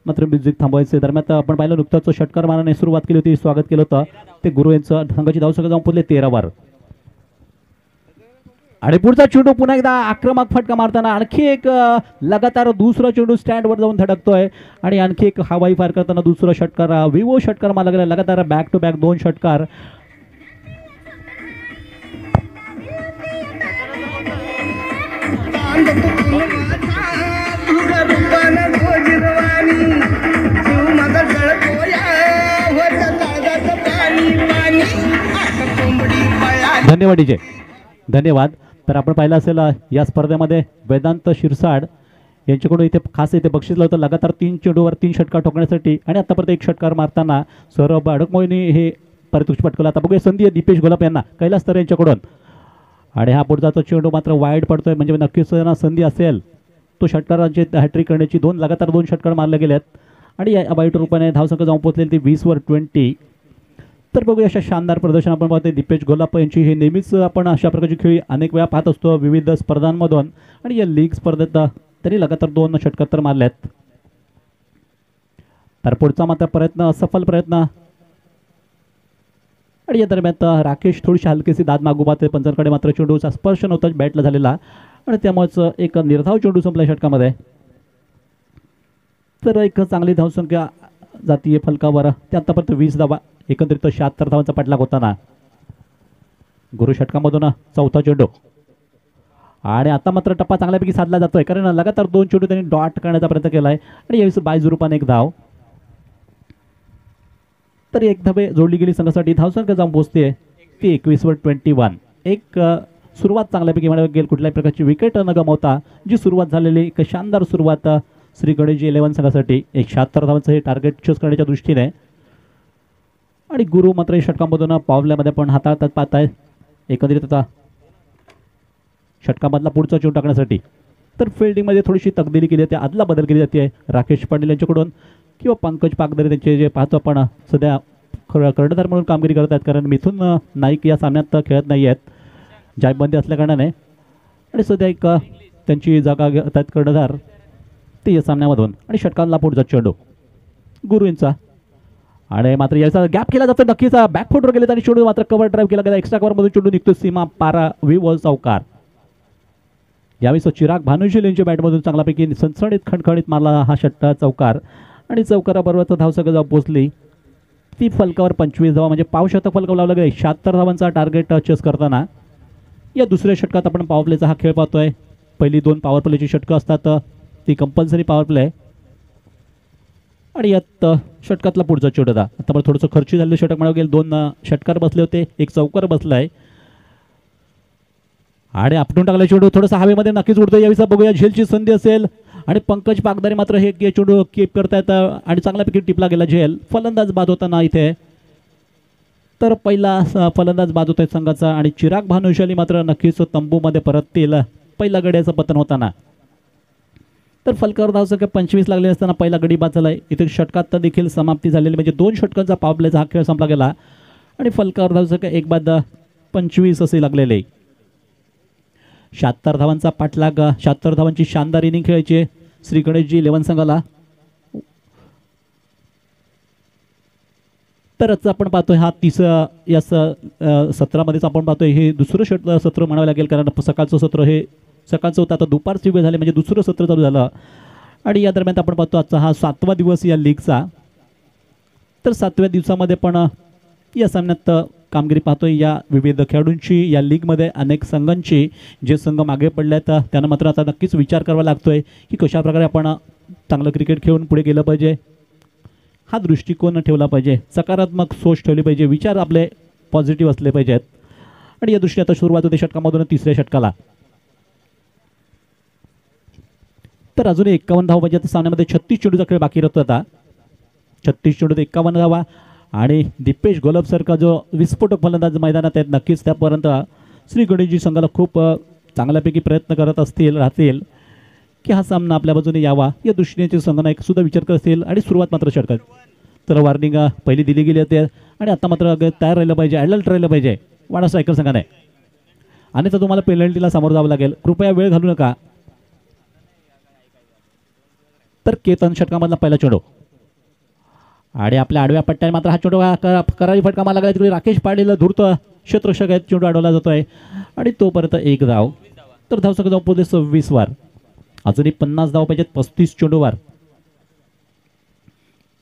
मात्र म्युझिक थांबवायचे. दरम्यान आपण पाहिलं नुकताच षटकार माराने सुरुवात केली होती, स्वागत केलं होतं ते गुरु यांचं. संघाची धावसंख्या जाऊन पोहोचले 13 वर. आणि पुढचा चेंडू पुन्हा एकदा आक्रमक फटका मारताना आणखी एक लगातार दुसरा चेंडू स्टँडवर जाऊन धडकतोय. आणि आणखी एक हवाई फायर करताना दुसरा षटकार, विवो षटकार मारला गेला. लगातार बॅक टू बॅक 2 षटकार. धन्यवाद डीजे, धन्यवाद. तर आपण पाहिलं असेल या स्पर्धेमध्ये वेदांत शिरसाड यांच्याकडून इथे खास इथे बक्षीस लावतं लगातार 3 चेंडूवर 3 षटकार ठोकण्यासाठी. आणि आतापर्यंत 1 षटकार मारताना सौरभ अडकमोईनी हे पारितोषिक पटकवलं. आता बघूया संधी आहे दीपेश गोलाप यांना, कैलास तर यांच्याकडून. आणि हा पुढचा तो चेंडू मात्र वाईड पडतोय, म्हणजे नक्कीच संधी असेल तो षटकारांची हॅट्रिक करण्याची. 2 लगातार 2 षटकार मारले गेलेत. आणि या वाईट रूपाने धावसंख्या जाऊन पोहोचलेली ती 20वर 20. तर बघूया अशा शानदार प्रदर्शन आपण पाहतोय दीपेश गोलाप्पा यांची. हे नेहमीच आपण अशा प्रकारची खेळी अनेक वेळा पाहत असतो विविध स्पर्धांमधून आणि या लीग स्पर्धेत तरी लगातार 2 षटकार तर मारल्यात. तर पुढचा मात्र प्रयत्न असफल प्रयत्न आणि या दरम्यान राकेश थोडीशी हलकीशी दाद मागू पाहते. पंचांकडे मात्र चेंडूचा स्पर्श नव्हता बॅटला झालेला आणि त्यामुळेच एक निर्धाव चेंडू संपला षटकामध्ये. तर एक चांगली धावसंख्या जातीय फलकावर ते आतापर्यंत 20 धावा एकंदरीत 76 धावांचा पाठलाग होताना गुरु षटकामधून चौथा चेंडू आणि आता मात्र टप्पा चांगल्यापैकी साधला जातोय कारण लगातार 2 चेंडू त्यांनी डॉट करण्याचा प्रयत्न केलाय आणि यावेळेस बायज रूपाने एक धाव. तर एक धावे जोडली गेली संघासाठी. धावसंख्या जाऊन पोहोचते ती 21वर 21. एक सुरुवात चांगल्यापैकी म्हणावी गेल कुठल्याही प्रकारची विकेट न गमावता जी सुरुवात झालेली एक शानदार सुरुवात श्री गणेशजी 11 संघासाठी. 176 धावांचं हे टार्गेट चूज करण्याच्या दृष्टीने आणि गुरु मात्र षटकामधून पावल्यामध्ये पण हाताळतात पाहताय एकंदरीत आता षटकामधला पुढचा चेंडू टाकण्यासाठी. तर फिल्डिंगमध्ये थोडीशी तकदिरी केली जाते आदला बदल केली जाते राकेश पाटील यांच्याकडून किंवा पंकज पागदरे त्यांचे जे पाहतो आपण सध्या कर्णधार म्हणून कामगिरी करत आहेत कारण मिथुन नाईक या सामन्यात खेळत नाही आहेत जायबंदी असल्या कारणाने आणि सध्या एक त्यांची जागा घेत आहेत कर्णधार ते या सामन्यामधून. आणि षटकांना पुढचा चेंडू गुरु यांचा आणि मात्र याचा गॅप केला जातो नक्कीच बॅकफुटवर गेले आणि चेंडू मात्र कव्हर ड्राईव्ह केला गेला. एक्स्ट्रा कव्हरमधून चेंडू निघतो सीमा पारा विवल चौकार. यावेळेस चिराग भानुशाली यांच्या बॅटमधून चांगल्यापैकी सणसणीत खणखणीत मारला हा षटकार चौकार आणि चौकाराबरोबर धावसंख्या जाऊन पोहोचली ती फलकावर 25 धावा म्हणजे पावशतक फलकावर लावला गेला. 76 धावांचा टार्गेट चेस करताना या दुसऱ्या षटकात आपण पॉवर प्लेचा हा खेळ पाहतोय. पहिली 2 पॉवर प्लेची षटकं असतात ती कंपल्सरी पॉवर प्ले आणि यात षटकातला पुढचा चेंडू होता. आता मला थोडंसं खर्ची झालेलं षटक म्हणावं गेलं. 2 षटकार बसले होते एक चौकार बसलाय आणि आपटून टाकला चेंडू थोडंसं हवेमध्ये नक्कीच उडतो. यावेळी बघूया झेलची संधी असेल आणि पंकज पागदारे मात्र हे चेंडू कीप करतायत आणि चांगल्यापैकी टिपला गेला झेल. फलंदाज बाद होताना इथे तर पहिला फलंदाज बाद होत आहे संघाचा आणि चिराग भानुशाली मात्र नक्कीच तंबूमध्ये परततील पहिला गड्याचं पतन होताना. तर फलकावर धावसंख्या 25 लागले असताना पहिला गडी बाद झालाय. इथे षटकात देखील समाप्ती झालेली म्हणजे 2 षटकांचा पॉवर प्लेचा हा खेळ संपला गेला आणि फलकावर धावसंख्या 1 बाद 25 असे लागलेले. 76 धावांचा पाठलाग 76 धावांची शानदार इनिंग खेळायची श्री गणेशजी 11 संघाला. तर आपण पाहतोय हा तिसरा या सत्रामध्येच आपण पाहतोय हे दुसरं सत्र म्हणावं लागेल कारण सकाळचं सत्र हे सकाळचं होतं आता दुपारची वेळ झाली म्हणजे दुसरं सत्र चालू झालं आणि या दरम्यान आपण पाहतो आजचा हा 7वा दिवस या लीगचा. तर 7व्या दिवसामध्ये पण या सामन्यात कामगिरी पाहतोय या विविध खेळाडूंची या लीगमध्ये अनेक संघांची. जे संघ मागे पडले आहेत त्यांना मात्र आता नक्कीच विचार करावा लागतोय की कशा प्रकारे आपण चांगलं क्रिकेट खेळून पुढे गेलं पाहिजे. हा दृष्टिकोन ठेवला पाहिजे सकारात्मक सोच ठेवली पाहिजे विचार आपले पॉझिटिव्ह असले पाहिजेत आणि या दृष्टीने आता सुरुवात होते षटकामधून तिसऱ्या षटकाला. तर अजून 51 धावा पाहिजे सामन्यामध्ये 36 चेंडूचा खेळ बाकी राहतो. आता 36 चेंडूत 51 धावा आणि दीपेश गोलापसारखा जो विस्फोटक फलंदाज मैदानात आहेत नक्कीच त्यापर्यंत श्री गणेशजी संघाला खूप चांगल्यापैकी प्रयत्न करत राहतील की हा सामना आपल्या बाजूने यावा या दृष्टीने संघांना एक सुद्धा विचार करतील आणि सुरुवात मात्र षटकात. तर वॉर्निंग पहिली दिली गेली होती आणि आता मात्र तयार राहिलं पाहिजे अलर्ट राहिलं पाहिजे वाडा स्ट्रायकर संघाने आणि तर तुम्हाला पेनल्टीला सामोरं जावं लागेल. कृपया वेळ घालू नका. तर केतन षटकामधला पहिला चेंडू आणि आपल्या आडव्या पट्ट्याने मात्र हा चेंडू करारी फटका मारला गेला तिकडे राकेश पाटील धूर्त क्षेत्ररक्षक आहेत चेंडू अडवला जातोय आणि तोपर्यंत 1 धाव. तर धावसंख्या जाऊन पोहोचले 26 वर. अजूनही 50 धाव पाहिजेत 35 चेंडूवर.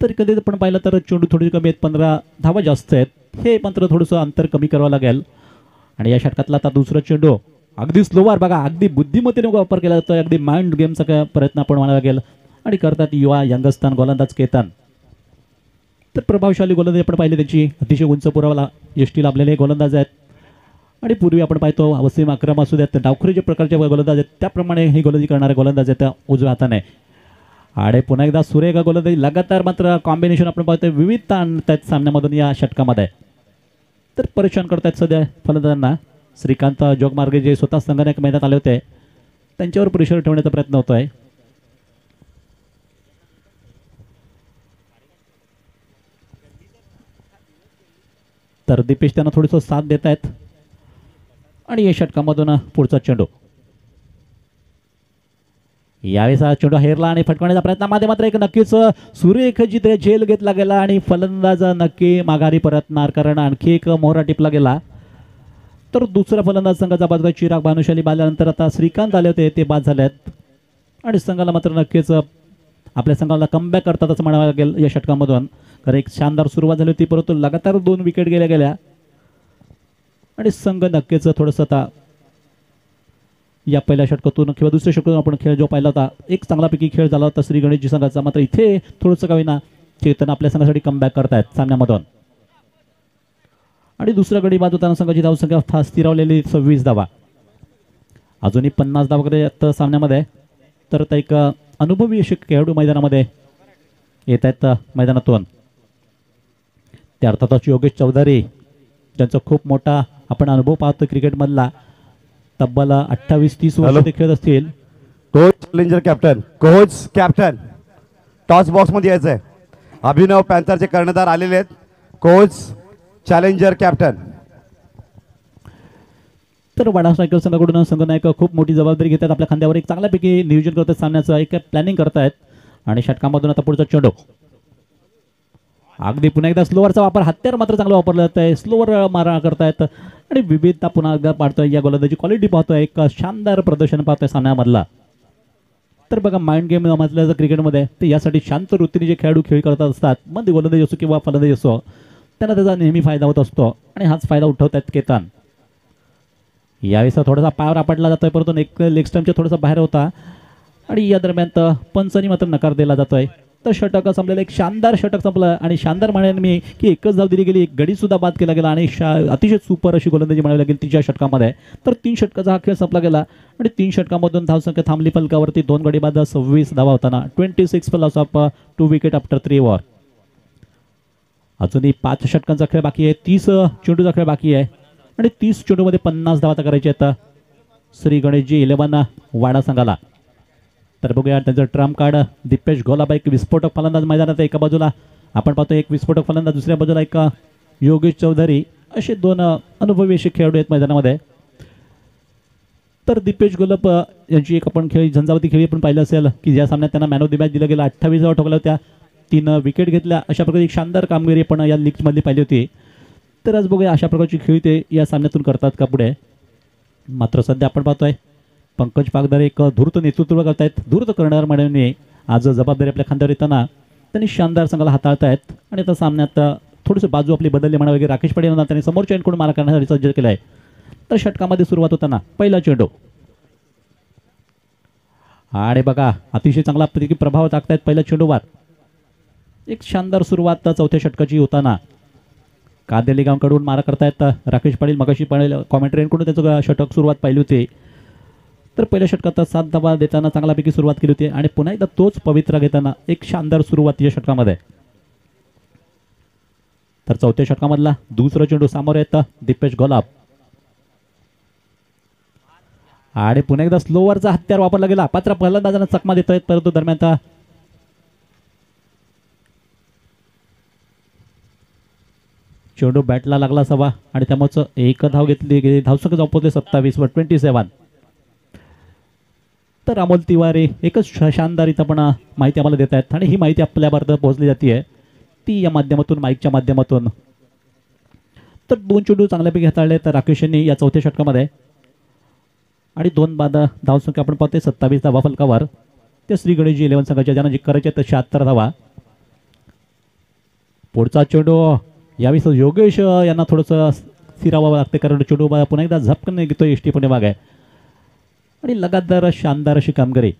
तर कधी पण पाहिलं तर चेंडू थोडी कमी आहेत 15 धावा जास्त आहेत. हे मात्र थोडंसं अंतर कमी करावं लागेल आणि या षटकातला आता दुसरा चेंडू अगदी स्लोवर बघा अगदी बुद्धिमत्तेने वापर केला जातोय अगदी माइंड गेमचा प्रयत्न आपण म्हणावा लागेल आणि करतात युवा यंगस्थान गोलंदाज केतन. तर प्रभावशाली गोलंदाज आपण पाहिले त्यांची अतिशय उंच पुरावाला यष्टी लाभलेले गोलंदाज आहेत आणि पूर्वी आपण पाहतो वसीम अक्रम असू द्यात डावखुरी जे प्रकारचे गोलंदाज आहेत त्याप्रमाणे हे गोलंदाजी करणारे गोलंदाज आहेत उजव्या हाताने आणि पुन्हा एकदा सुरेख गोलंदाजी लगातार मात्र कॉम्बिनेशन आपण पाहतोय विविधता आणतात सामन्यामधून या षटकामध्ये. तर परेशान करतायत सध्या फलंदाजांना श्रीकांत जोगमार्गे जे स्वतः संघाने मैदानात आले होते त्यांच्यावर प्रेशर ठेवण्याचा प्रयत्न होतोय. तर दीपेश त्यांना थोडंसं साथ देत आहेत आणि या षटकामधून पुढचा चेंडू. यावेळेस हा चेंडू हेरला आणि फटकवण्याचा प्रयत्नामध्ये मात्र एक नक्कीच सुरेख जिथे झेल घेतला गेला आणि फलंदाज नक्की माघारी परतणार, कारण आणखी एक मोहरा टिपला गेला. तर दुसरा फलंदाज संघाचा बाद चिराग भानुशाली बाल्यानंतर आता श्रीकांत आले होते, ते बाद झाले आहेत आणि संघाला मात्र नक्कीच आपल्या संघाला कमबॅक करतात असं म्हणावं लागेल या षटकामधून. कारण एक शानदार सुरुवात झाली होती, परंतु लगातार 2 विकेट गेल्या आणि संघ नक्कीच थोडंसं आता या पहिल्या षटकातून किंवा दुसऱ्या षटकातून आपण खेळ जो पाहिला होता, एक चांगलापैकी खेळ झाला होता श्री गणेशजी संघाचा. मात्र इथे थोडंसं का होईना चेतन आपल्या संघासाठी कमबॅक करतायत सामन्यामधून. आणि दुसऱ्या गडी बाद होताना संघाची धावसंख्या स्थिरावलेली 26 धावा. अजूनही 50 धावा वगैरे सामन्यामध्ये. तर आता एक अनुभवी असे खेळाडू मैदानामध्ये येत आहेत मैदानातून. ते अर्थातच योगेश चौधरी, ज्यांचा खूप मोठा आपण अनुभव पाहतो क्रिकेटमधला. तब्बल 28-30 वर्ष ते खेळत असतील. Coach challenger captain, coach captain toss box मध्ये यायचंय. अभिनव पॅन्थरचे कर्णधार आलेले आहेत. Coach challenger captain. तर वाडा सायकल संघाकडून संघनायक खूप मोठी जबाबदारी घेतात आपल्या खांद्यावर. एक चांगल्यापैकी नियोजन करतात सामन्याचं, एक प्लॅनिंग करतायत. आणि षटकामधून आता पुढचा चेंडू. अगदी पुन्हा एकदा स्लोवरचा वापर, हत्यार मात्र चांगलं वापरलं जात आहे. स्लोवर मारा करतायत आणि विविधता पुन्हा एकदा पाहतोय. या गोलंदाजी क्वालिटी पाहतोय, एक शानदार प्रदर्शन पाहतोय सामन्यामधला. तर बघा माइंड गेम म्हटलं जर क्रिकेटमध्ये, तर यासाठी शांत वृत्तीने जे खेळाडू खेळ करत असतात, मग गोलंदाजी असो किंवा फलंदाजी असो, त्यांना त्याचा नेहमी फायदा होत असतो आणि हाच फायदा उठवत आहेत केतन. यावेळेस थोडासा पायावर आपटला जातोय, परंतु एक लेग स्टंपच्या थोडासा बाहेर होता आणि या दरम्यान पंचांनी मात्र नकार दिला जातोय. तर षटक संपलेलं, एक शानदार षटक संपलं आणि शानदार म्हणेन मी की एकच धाव दिली गेली, एक गडी सुद्धा बाद केला गेला आणि अतिशय सुपर अशी गोलंदाजी म्हणावी लागेल तिच्या षटकामध्ये. तर 3 षटकाचा हा खेळ संपला गेला आणि 3 षटकामधून धावसंख्या थांबली फलकावरती. 2 गडी बाद 26 धावा होताना 26 loss of 2 wicket after 3 over. अजूनही 5 षटकांचा खेळ बाकी आहे, 30 चेंडूचा खेळ बाकी आहे आणि 30 चेंडूमध्ये 50 धावा करायचे आहेत श्री गणेशजी 11 वाडा संघाला. तर बघूया त्यांचं ट्रम्प कार्ड. दीपेश गोलाबा एक विस्फोटक फलंदाज मैदानात, एका बाजूला आपण पाहतो एक विस्फोटक फलंदाज, दुसऱ्या बाजूला एक योगेश चौधरी, असे 2 अनुभवी असे खेळाडू आहेत मैदानामध्ये. तर दीपेश गोलाब यांची एक आपण खेळ झंझावती खेळी पण पाहिलं असेल की ज्या सामन्यात त्यांना मॅन ऑफ द मॅच दिला गेला, 28 धावा ठोकल्या होत्या, 3 विकेट घेतल्या. अशा प्रकारे एक शानदार कामगिरी आपण या लीगमधली पाहिली होती. तर आज बघूया अशा प्रकारची खेळी ते या सामन्यातून करतात का पुढे. मात्र सध्या आपण पाहतोय पंकज पागदारे एक धूर्त नेतृत्व करतायत. धूर्त करणार म्हणून आज जबाबदारी आपल्या खांद्यावर येताना त्यांनी शानदार संघाला हाताळतायत आणि आता सामन्यात थोडीशी बाजू आपली बदलली म्हणा वगैरे. राकेश पाटील यांना त्यांनी समोरच्या एंडकडून मारा करण्यासाठी सज्ज केला आहे. तर षटकामध्ये सुरुवात होताना पहिला चेंडू आणि बघा अतिशय चांगला प्रभाव टाकतायत पहिल्या चेंडूवर. एक शानदार सुरुवात चौथ्या षटकाची होताना कादेली गावकडून मारा करतायत राकेश पाटील. मगाशी पाटील कॉमेंट्रीकडून त्याचं षटक सुरुवात पाहिली होती. तर पहिल्या षटकात 7 धावा देताना चांगल्यापैकी सुरुवात केली होती आणि पुन्हा एकदा तोच पवित्रा घेताना एक शानदार सुरुवात या षटकामध्ये. तर चौथ्या षटकामधला दुसरा चेंडू समोर येतं दीपेश गोलाब आणि पुन्हा एकदा स्लोवरचा हत्यार वापरला गेला. पात्र फलंदाजांना चकमा देत आहेत, परंतु दरम्यान चेंडू बॅटला लागला सवा आणि त्यामुळे एक धाव घेतली गेली. धावसंख्या संपवते 27 वर 27. तर अमोल तिवारी एकच शानदार इथं पण माहिती आम्हाला देत आहेत आणि ही माहिती आपल्यापर्यंत पोहोचली जाते ती या माध्यमातून, माईकच्या माध्यमातून. तर 2 चेंडू चांगल्यापैकी हाताळले तर राकेश यांनी या चौथ्या षटकामध्ये आणि 2 बाद धावसंख्या आपण पाहतोय 27 धावा फलकावर. ते श्री गणेशजी 11 संघाच्या ज्यांना जिंकायचे आहेत 76 धावा. पुढचा चेंडू यावेळेस योगेश यांना थोडंसं स्थिरावावं लागते कारण चेंडू पुन्हा एकदा झपकन घेतोय एसटी पुणे भाग आहे आणि लगातार शानदार अशी कामगिरी.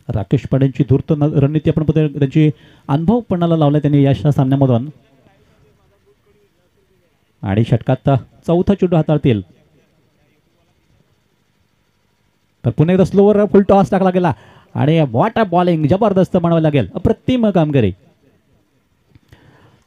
राकेश पाड्यांची धूर्त रणनीती आपण पाहतोय, त्यांची अनुभव पणाला लावला त्यांनी या सामन्यामधून आणि षटकात चौथा चेंडू हाताळतील. तर पुन्हा एकदा स्लोवर फुल टॉस टाकला गेला आणि व्हॉट अ बॉलिंग, जबरदस्त म्हणावं लागेल, अप्रतिम कामगिरी.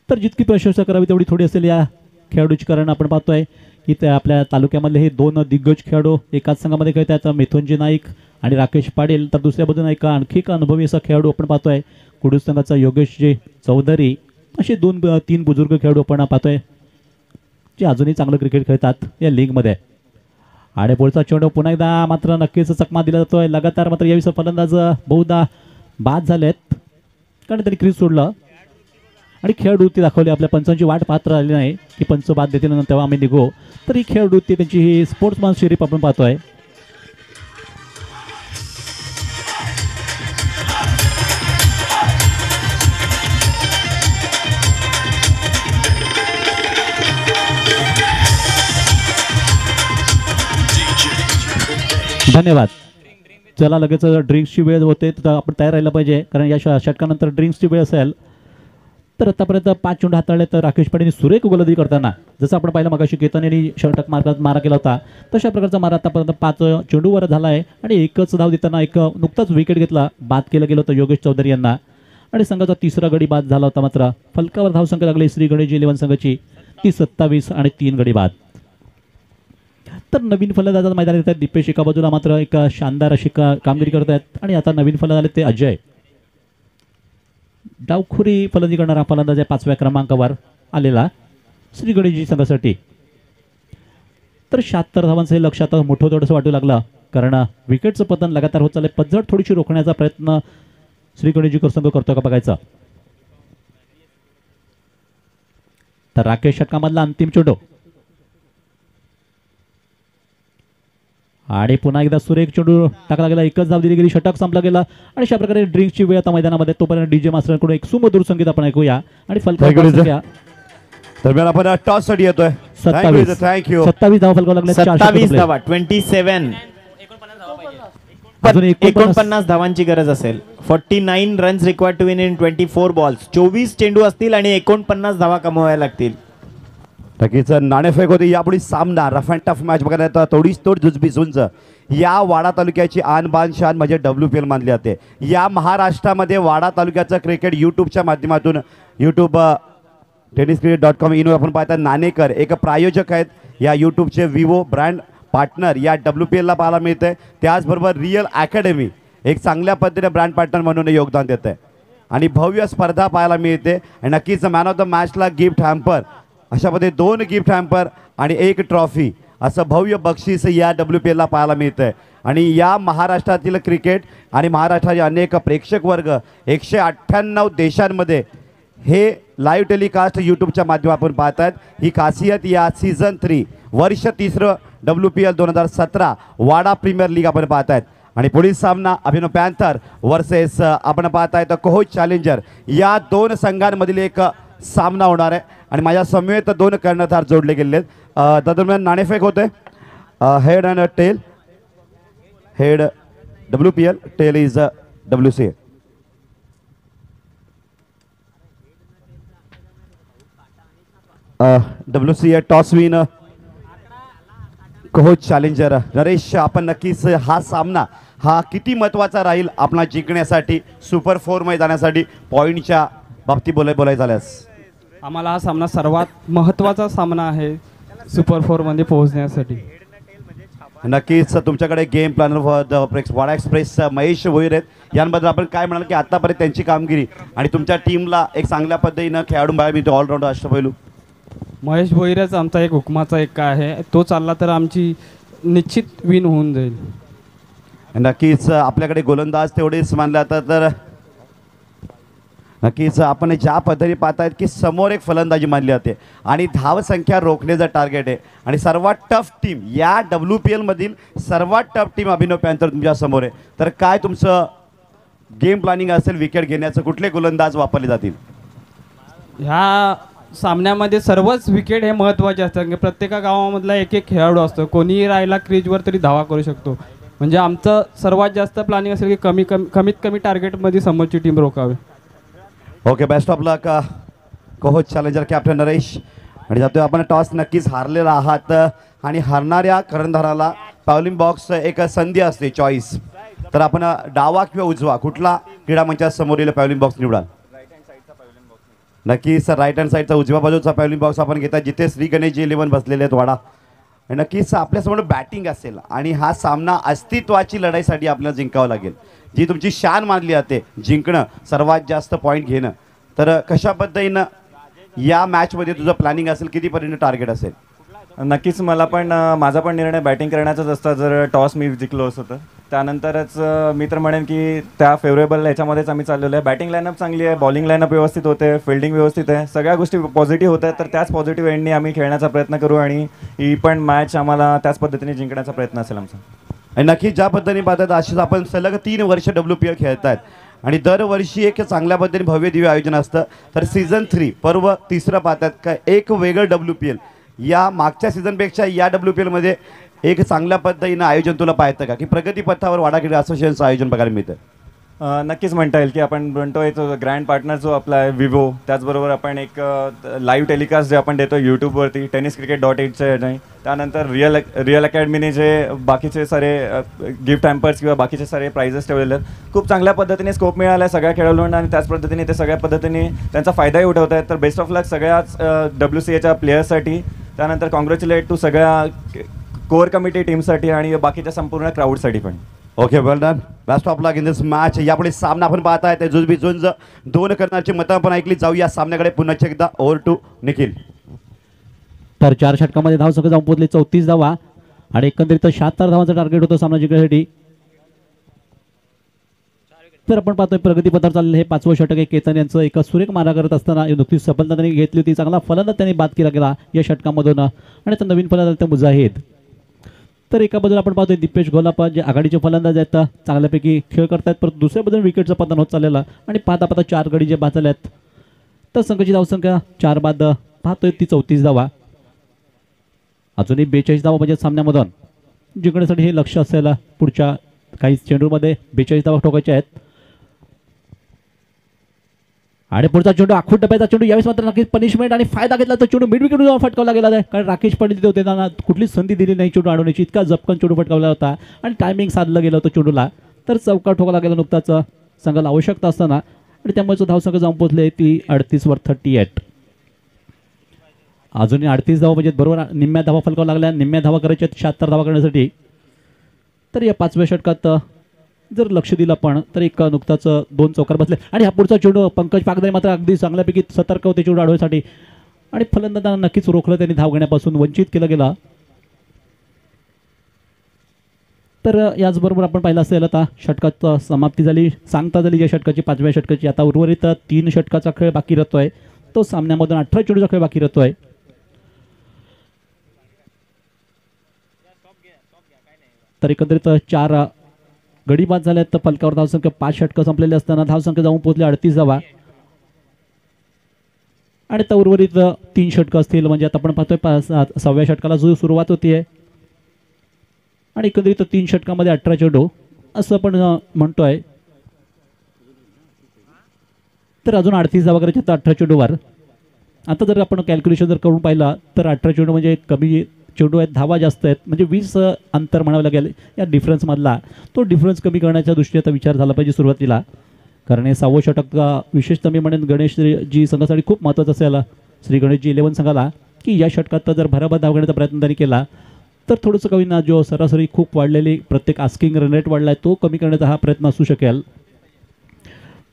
तर जितकी प्रशंसा करावी तेवढी थोडी असेल या खेळाडूची, कारण आपण पाहतोय की ते आपल्या तालुक्यामधले हे 2 दिग्गज खेळाडू एकाच संघामध्ये खेळतात, मिथुनजी नाईक आणि राकेश पाटील. तर दुसऱ्या बाजूने एक आणखी एक अनुभवी असा खेळाडू आपण पाहतोय कुडूस संघाचा योगेशजी चौधरी. असे 2-3 बुजुर्ग खेळाडू आपण पाहतोय जे अजूनही चांगलं क्रिकेट खेळतात या लीगमध्ये. आणि पुढचा चेंडू पुन्हा एकदा मात्र नक्कीच चकमा दिला जातोय. लगातार मात्र यावेळी फलंदाज बहुधा बाद झालेत कारण त्यांनी क्रीज सोडलं आणि खेळवृत्ती दाखवली. आपल्या पंचांची वाट पाहत राहिली नाही की पंच बाद देतील तेव्हा आम्ही निघू. तर ही खेळवृत्ती त्यांची ही स्पोर्ट्समॅनशिप आपण पाहतोय. धन्यवाद. चला लगेच ड्रिंक्सची वेळ होते तर आपण तयार राहिलं पाहिजे कारण या षटकानंतर ड्रिंक्सची वेळ असेल. तर आतापर्यंत 5 चेंडू हाताळले तर राकेश पाटील सुरेख गोलंदाजी करताना जसं आपण पाहिलं मगाशी केतन यांनी षटक मारा केला होता तशा प्रकारचा मारा आतापर्यंत 5 चेंडूवर झाला आहे आणि एकच धाव देताना नुकताच विकेट घेतला बाद केलं गेलं होतं योगेश चौधरी यांना आणि संघाचा तिसरा गडी बाद झाला होता. मात्र फलकावर धावसंख्या लागली श्री गणेश 11 संघाची ती 27 आणि 3 गडी बाद. तर नवीन फलंदाजाचं मैदान येत आहेत दीपेश एका बाजूला मात्र एक शानदार अशी कामगिरी करत आहेत आणि आता नवीन फलंदाज आले ते अजय. डावखुरी फलंदाजी करणारा फलंदाज आहे 5व्या क्रमांकावर आलेला श्री गणेशजी संघासाठी. तर 76 धावांचं हे लक्ष आता मोठं थोडंसं वाटू लागलं कारण विकेटचं पतन लगातार होत चाललंय. पद्धत थोडीशी रोखण्याचा प्रयत्न श्री गणेशजी संघ करतो का बघायचा. तर राकेश षटकामधला अंतिम चेंडू आणि पुन्हा एकदा सुरेख चेंडू टाकला गेला. एकच धाव दिली गेली. षटक संपला गेला आणि अशा प्रकारे ड्रिंक्सची वेळ आता मैदानामध्ये. तोपर्यंत डीजे मास्टरकडून एक सुमधुर संगीत आपण ऐकूया आणि दरम्यान आपण टॉस साठी येतोय. 27 धावा फलकावर लागले. 27 धावा 27 अजून 49 धावांची गरज असेल. 49 runs required to win in 24 balls. 24 चेंडू असतील आणि 49 धावा कमवाव्या लागतील. नक्कीच नाणेफेक होती यापुढे सामना रफ अँड टफ मॅच बघायला येतात. थोडीच तोड जुजबीस उंच या वाडा तालुक्याची आन बान शान म्हणजे WPL मानली जाते. या महाराष्ट्रामध्ये वाडा तालुक्याचं क्रिकेट यूट्यूबच्या माध्यमातून यूट्यूब tenniscricket.com इन आपण पाहता नाणेकर एक प्रायोजक आहेत. या यूट्यूबचे विवो ब्रँड पार्टनर या WPLला पाहायला मिळते. त्याचबरोबर रिअल अकॅडमी एक चांगल्या पद्धतीने ब्रँड पार्टनर म्हणून योगदान देत आहे आणि भव्य स्पर्धा पाहायला मिळते. आणि नक्कीच मॅन ऑफ द मॅचला गिफ्ट हॅम्पर अशा पद्धतीने 2 गिफ्ट हॅम्पर आणि 1 ट्रॉफी असं भव्य बक्षीस या WPLला पाहायला मिळतं आहे. आणि या महाराष्ट्रातील क्रिकेट आणि महाराष्ट्राचे अनेक प्रेक्षक वर्ग 198 देशांमध्ये हे लाईव्ह टेलिकास्ट यूट्यूबच्या माध्यमातून पाहत आहेत. ही खासियत या सीझन 3 वर्ष 3 WPL 2017 वाडा प्रीमियर लीग आपण पाहत आहेत. आणि पुढील सामना अभिनव पॅन्थर वर्सेस आपण पाहत आहेत कोहोज चॅलेंजर या 2 संघांमधील एक सामना होणार आहे. आणि माझ्या समवेत 2 कर्णधार जोडले गेले आहेत. दरम्यान नाणेफेक होते. Head and tail. Head WPL, tail is WCA. WCA toss win कोहोज चॅलेंजर. नरेश आपण नक्कीच हा सामना हा किती महत्त्वाचा राहील आपला जिंकण्यासाठी सुपर 4 मध्ये जाण्यासाठी पॉईंटच्या बाबतीत बोलायचं झाल्यास. आम्हाला हा सामना सर्वात महत्त्वाचा सामना आहे सुपर 4 मध्ये पोहोचण्यासाठी. नक्कीच तुमच्याकडे गेम प्लॅनर वाडा एक्सप्रेस महेश भोईर आहेत. यांबद्दल आपण काय म्हणाल की आतापर्यंत त्यांची कामगिरी आणि तुमच्या टीमला एक चांगल्या पद्धतीनं खेळाडू बाहेर मिळतो ऑलराऊंडर अष्टपैलू. महेश भोईरच आमचा एक हुकमाचा एक काय आहे तो चालला तर आमची निश्चित विन होऊन जाईल. नक्कीच आपल्याकडे गोलंदाज तेवढेच मानले जातात. तर नक्कीच आपण ज्या पद्धतीने पाहतायत की समोर एक फलंदाजी मानली जाते आणि धावसंख्या रोखण्याचं टार्गेट आहे. आणि सर्वात टफ टीम या WPL मधील सर्वात टफ टीम अभिनव पॅन्थर तुमच्या समोर आहे. तर काय तुमचं गेम प्लॅनिंग असेल विकेट घेण्याचं कुठले गोलंदाज वापरले जातील. ह्या सामन्यामध्ये सर्वच विकेट हे महत्त्वाचे असतात. प्रत्येक गावामधला एक खेळाडू असतो. कोणीही राहिला क्रीजवर तरी धावा करू शकतो. म्हणजे आमचं सर्वात जास्त प्लॅनिंग असेल की कमीत कमी टार्गेटमध्ये समोरची टीम रोखावी. ओके बेस्ट ऑफ लक कोहोज चॅलेंजर कॅप्टन नरेश. आणि जातोय आपण टॉस नक्कीच हारलेला आहात आणि हारणाऱ्या कर्णधाराला पावलिंग बॉक्स एक संधी असते चॉईस. तर आपण डावा किंवा उजवा कुठला क्रीडा मंचासमोरील पावलिंग बॉक्स निवडाल. नक्कीच राईट हँड साईडचा उजव्या बाजूचा पावलिंग बॉक्स आपण घेता जिथे श्री गणेश 11 बसलेले आहेत वाडा. आणि नक्कीच आपल्यासमोर बॅटिंग असेल आणि हा सामना अस्तित्वाची लढाईसाठी आपल्याला जिंकावं लागेल. जी तुमची शान मानली जाते जिंकणं सर्वात जास्त पॉईंट घेणं. तर कशा पद्धतीनं या मॅचमध्ये तुझं प्लॅनिंग असेल, कितीपर्यंत टार्गेट असेल? नक्कीच मला पण माझा पण निर्णय बॅटिंग करण्याचाच असता जर टॉस मी जिंकलो असतो तर. त्यानंतरच मी तर म्हणेन की त्या फेवरेबल ह्याच्यामध्येच आम्ही चाललेलो आहे. बॅटिंग लाईनअप चांगली आहे, बॉलिंग लाईनअप व्यवस्थित होते, फिल्डिंग व्यवस्थित आहे, सगळ्या गोष्टी पॉझिटिव्ह होत आहेत. तर त्याच पॉझिटिव्ह एंडनी आम्ही खेळण्याचा प्रयत्न करू आणि ही पण मॅच आम्हाला त्याच पद्धतीने जिंकण्याचा प्रयत्न असेल आमचा. आणि नक्कीच ज्या पद्धतीने पाहतात अशीच आपण सलग 3 वर्ष WPL खेळतायत आणि दरवर्षी एक चांगल्या पद्धतीने भव्य दिव्य आयोजन असतं. तर सीझन 3 पर्व तिसरं पाहतात का एक वेगळं WPL या मागच्या सीझनपेक्षा या WPL मध्ये एक चांगल्या पद्धतीनं आयोजन तुला पाहतं का, की प्रगती पथावर वाडा क्रीडा असोसिएशनचं आयोजन बघायला मिळतं? नक्कीच म्हणता येईल की आपण म्हणतोय तो ग्रँड पार्टनर जो आपला आहे विवो, त्याचबरोबर आपण एक लाईव्ह टेलिकास्ट जे आपण देतो यूट्यूबवरती tenniscricket.8चे नाही, त्यानंतर रिअल अकॅडमीने जे बाकीचे सारे गिफ्ट हॅम्पर्स किंवा बाकीचे सारे प्राइजेस ठेवलेले आहेत, खूप चांगल्या पद्धतीने स्कोप मिळाला आहे सगळ्या खेळाडूंना आणि त्याच पद्धतीने ते सगळ्या पद्धतीने त्यांचा फायदाही उठवत आहेत. तर बेस्ट ऑफ लक सगळ्याच WCAच्या प्लेयर्ससाठी, त्यानंतर कॉंग्रॅच्युलेट टू सगळ्या कोर कमिटी टीमसाठी आणि बाकीच्या संपूर्ण क्राऊडसाठी पण. Okay, well done, best of luck in this match. यापुढे सामना आपण पाहत आहे जुजबी जुंज 2 करण्याची मतं आपण ऐकली. जाऊया सामन्याकडे पुन्हा एकदा. Over to Nikhil. तर 4 षटकामध्ये धावसंख्या जाऊन पोहोचले 34 धावा आणि एकंदरीत 76 धावांचं टार्गेट होतं सामना जिंकण्यासाठी. तर आपण पाहतोय प्रगतीपथावर चाललेलं हे 5वं षटक आहे. केतन यांचं एका सुरेख मारा करत असताना नुकतीच सफलता त्यांनी घेतली होती. चांगला फलंदाज त्यांनी बाद केला गेला या षटकामधून आणि आता नवीन फलंदाज ते मुजाहिद. तर एका बाजूला आपण पाहतोय दीपेश गोलापा जे आघाडीचे फलंदाज आहेत चांगल्यापैकी खेळ करतायत, परंतु दुसऱ्या बाजूला विकेटचं पतन होत चाललेलं आणि पाहता 4 गडी जे बाद झाल्यात. तर संघाची धावसंख्या 4 बाद पाहतोय ती 34 धावा. अजूनही 42 धावा म्हणजे सामन्यामधून जिंकण्यासाठी हे लक्ष असेल. पुढच्या काही चेंडूमध्ये 42 धावा ठोकायच्या आहेत आणि पुढचा चेंडू आखूड डब्याचा चेंडू. यावेळेस मात्र नक्कीच पनिशमेंट आणि फायदा घेतला तर चेंडू मिड विकेट जाऊन फटकावला गेला आहे, कारण राकेश पंडित होते त्यांना कुठलीच संधी दिली नाही चेंडू अडवण्याची. इतका जपकन चेंडू फटकावला होता आणि टायमिंग साधलं गेलं होतं चेंडूला. तर चौका ठोकला गेला नुकताच संघाला आवश्यकता असताना आणि त्यामुळे धावसंख्या जाऊन पोहोचले ती 38वर 38. अजूनही 38 धावा म्हणजे बरोबर निम्म्या धावा फलकावं लागल्या. निम्म्या धावा करायच्या 76 धावा करण्यासाठी. तर या 5व्या षटकात जर लक्ष दिलं आपण तर एक नुकताच 2 चौकार बसले आणि हा पुढचा चेंडू पंकज पागदारे मात्र अगदी चांगल्यापैकी सतर्क होते चेंडू अडवण्यासाठी आणि फलंदाजांना नक्कीच रोखलं, त्यांनी धाव घेण्यापासून वंचित केलं गेला. तर याचबरोबर आपण पाहिलं असेल आता षटकात समाप्ती झाली, सांगता झाली या षटकाची 5व्या षटकाची. आता उर्वरित 3 षटकाचा खेळ बाकी राहतोय. तो सामन्यामधून 18 चेंडूचा खेळ बाकी राहतोय. तर एकंदरीत 4 गडी बाद झाल्यात. तर फलकावर धावसंख्या 5 षटकं संपलेले असताना धावसंख्या जाऊन पोहोचले 38 धावा आणि आता उर्वरित 3 षटकं असतील म्हणजे आता आपण पाहतोय 6व्या षटकाला जो सुरुवात होतीये आणि एकंदरीत 3 षटकामध्ये 18 चेंडू असं आपण म्हणतोय. तर अजून 38 धावा करायच्या तर 18 चेंडूवर. आता जर आपण कॅल्क्युलेशन जर करून पाहिलं तर 18 चेंडू म्हणजे कमी चेंडू आहेत, धावा जास्त आहेत, म्हणजे 20 अंतर म्हणावं लागेल या डिफरन्समधला. तो डिफरन्स कमी करण्याच्या दृष्टीने आता विचार झाला पाहिजे सुरुवातीला, कारण हे 6वं षटक विशेषतः मी म्हणेन गणेशजी संघासाठी खूप महत्त्वाचं असेल. श्री गणेशजी 11 संघाला की या षटकात जर भराभर धाव घेण्याचा प्रयत्न त्यांनी केला तर थोडंसं कमीना जो सरासरी खूप वाढलेली प्रत्येक आस्किंग रन रेट वाढला आहे तो कमी करण्याचा हा प्रयत्न असू शकेल.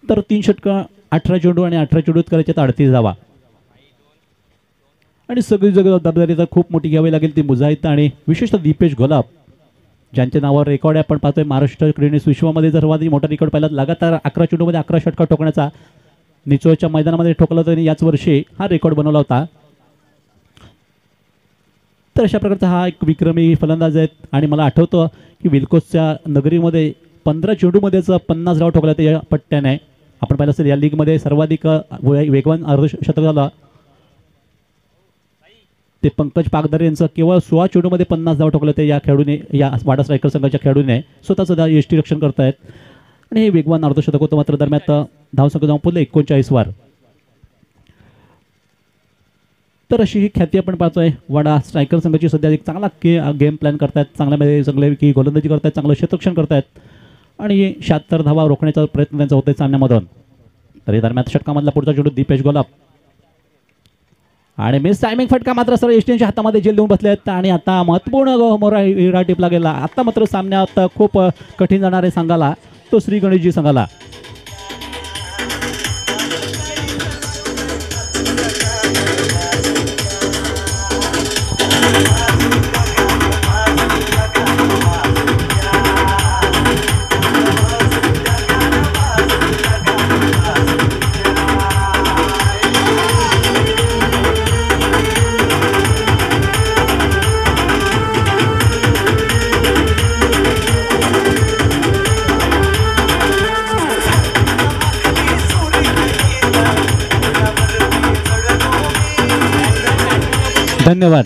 तर 3 षटकं 18 चेंडू आणि 18 चेंडूत करायचे तर 38 धावा आणि सगळी जबाबदारी तर खूप मोठी घ्यावी लागेल ती मुजाहिद आणि विशेषतः दीपेश गोलाप ज्यांच्या नावावर रेकॉर्ड आहे. आपण पाहतोय महाराष्ट्र क्रिकेट विश्वामध्ये जर सर्वाधिक मोठा रेकॉर्ड पाहिला लगातार 11 चेंडूमध्ये 11 षटका ठोकण्याचा निचोळच्या मैदानामध्ये ठोकला तर याच वर्षी हा रेकॉर्ड बनवला होता. तर अशा प्रकारचा हा एक विक्रमी फलंदाज आहेत आणि मला आठवतं की विल्कोसच्या नगरीमध्ये 15 चेंडूमध्येच 50 धावा ठोकल्या त्या पट्ट्याने. आपण पाहिलं असेल या लीगमध्ये सर्वाधिक वेगवान अर्धशतक झाला ते पंकज पागदारे यांचं केवळ 16 चेंडूमध्ये 50 धावा ठोकल्या ते या खेळाडूने, या वाडा स्ट्रायकर संघाच्या खेळाडूने स्वतःचं यष्टी रक्षण करतायत आणि हे वेगवान अर्धशतक होतं. मात्र दरम्यान धावसंख्या जाऊन पोहोचले 39 वर. तर अशी ही ख्याती आपण पाहतोय. वाडा स्ट्रायकर संघाची सध्या एक चांगला गेम प्लॅन करतायत, चांगल्यापैकी गोलंदाजी करतायत, चांगलं क्षेत्ररक्षण करतायत आणि 76 धावा रोखण्याचा प्रयत्न त्यांचा होतोय सामन्यामधून. तरी दरम्यान षटकामधला पुढचा चेंडू दीपेश गोलाप आणि मिस टायमिंग फटका मात्र सर एसटीएनच्या हातामध्ये जेल देऊन बसले आहेत आणि आता महत्त्वपूर्ण मोरा हिरा टिपला गेला. आता मात्र सामन्यात खूप कठीण जाणार आहे संघाला, तो श्री गणेशजी संघाला. धन्यवाद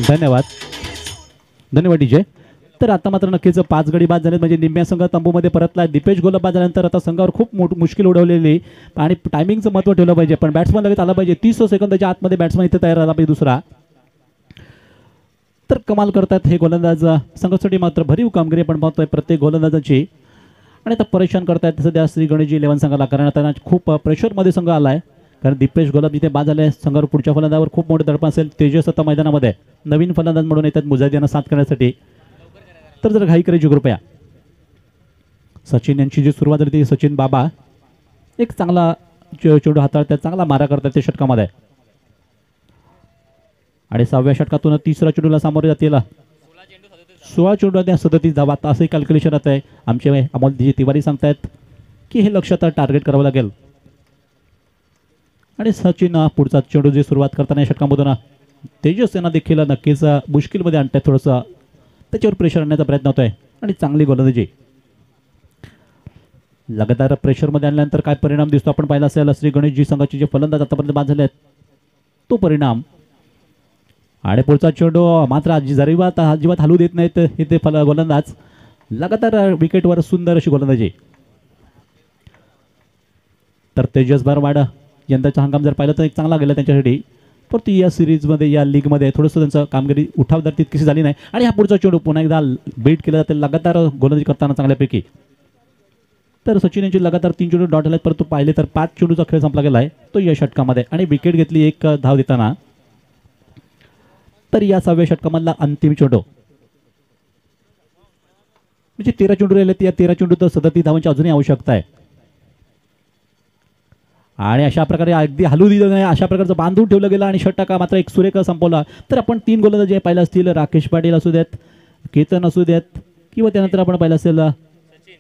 धन्यवाद धन्यवाद डीजे. तर आता मात्र नक्कीच 5 गडी बाद झाले म्हणजे निम्म्या संघ तंबूमध्ये परतला. दीपेश गोलंदाज झाल्यानंतर आता संघावर खूप मुश्किल उडवलेली आणि टायमिंगचं महत्त्व ठेवलं पाहिजे. पण बॅट्समन लगेच आला पाहिजे. 30 सेकंदाच्या आतमध्ये बॅट्समन इथे तयार झाला पाहिजे दुसरा. तर कमाल करतात हे गोलंदाज. संघासाठी मात्र भरीव कामगिरी आपण पाहतोय प्रत्येक गोलंदाजाची. आणि आता परेशान करतायत सध्या श्री गणेशजी 11 संघाला. कारण त्यांना खूप प्रेशरमध्ये संघ आला आहे. कारण दीपेश गोलब जिथे बाद झाले संघावर पुढच्या फलंदाजावर खूप मोठे दडपण असेल. तेजस आता मैदानामध्ये नवीन फलंदाज म्हणून येतात मुजाहिद यांना साथ करण्यासाठी. तर जर घाई करायची कृपया. सचिन यांची जी सुरुवात झाली ती सचिन बाबा एक चांगला चेंडू हाताळतात, चांगला मारा करतात ते षटकामध्ये. आणि 6व्या षटकातून 3रा चेंडूला सामोरे जातील. 16 चेंडू 37 धावा. असंही कॅल्क्युलेशन येत आहे. आमचे अमोलजी तिवारी सांगतायत की हे लक्ष आता टार्गेट करावं लागेल. आणि सचिन पुढचा चेंडू जी सुरुवात करताना षटकामधून तेजस यांना देखील नक्कीच मुश्किलमध्ये आणतात. थोडंसं त्याच्यावर प्रेशर आणण्याचा प्रयत्न होतोय. आणि चांगली गोलंदाजी. लगातार प्रेशरमध्ये आणल्यानंतर काय परिणाम दिसतो आपण पाहिला असेल. श्री गणेशजी संघाचे जे फलंदाज आतापर्यंत बाद झाले आहेत तो परिणाम. आणि पुढचा चेंडू मात्र अजिबात हलू देत नाहीत हे ते गोलंदाज. लगातार विकेटवर सुंदर अशी गोलंदाजी. तर तेजस बरवाड यंदाचा हंगाम जर पाहिलं तर एक चांगला गेला त्यांच्यासाठी. परंतु या सिरीजमध्ये या लीगमध्ये थोडंसं त्यांचं कामगिरी उठावदार तितकीशी झाली नाही. आणि हा पुढचा चेंडू पुन्हा एकदा बीट केला जाते लगातार गोलंदाजी करताना चांगल्यापैकी. तर सचिन यांची लगातार 3 चेंडू डॉट आले. परंतु पाहिले तर 5 चेंडूचा खेळ संपला गेला आहे तो या षटकामध्ये. आणि विकेट घेतली 1 धाव देताना. तर या 6व्या षटकामधला अंतिम चेंडू म्हणजे 13 चेंडू राहिले. या 13 चेंडू तर 37 धावांची अजूनही आवश्यकता आहे. आणि अशा प्रकारे अगदी हलू दिलं नाही अशा प्रकारचं बांधून ठेवलं गेलं. आणि षटका मात्र एक सुरेख संपवला. तर आपण 3 गोलंदाज जे पाहिलं असतील राकेश पाटील असू देत, केतन असू देत किंवा त्यानंतर आपण पाहिलं असेल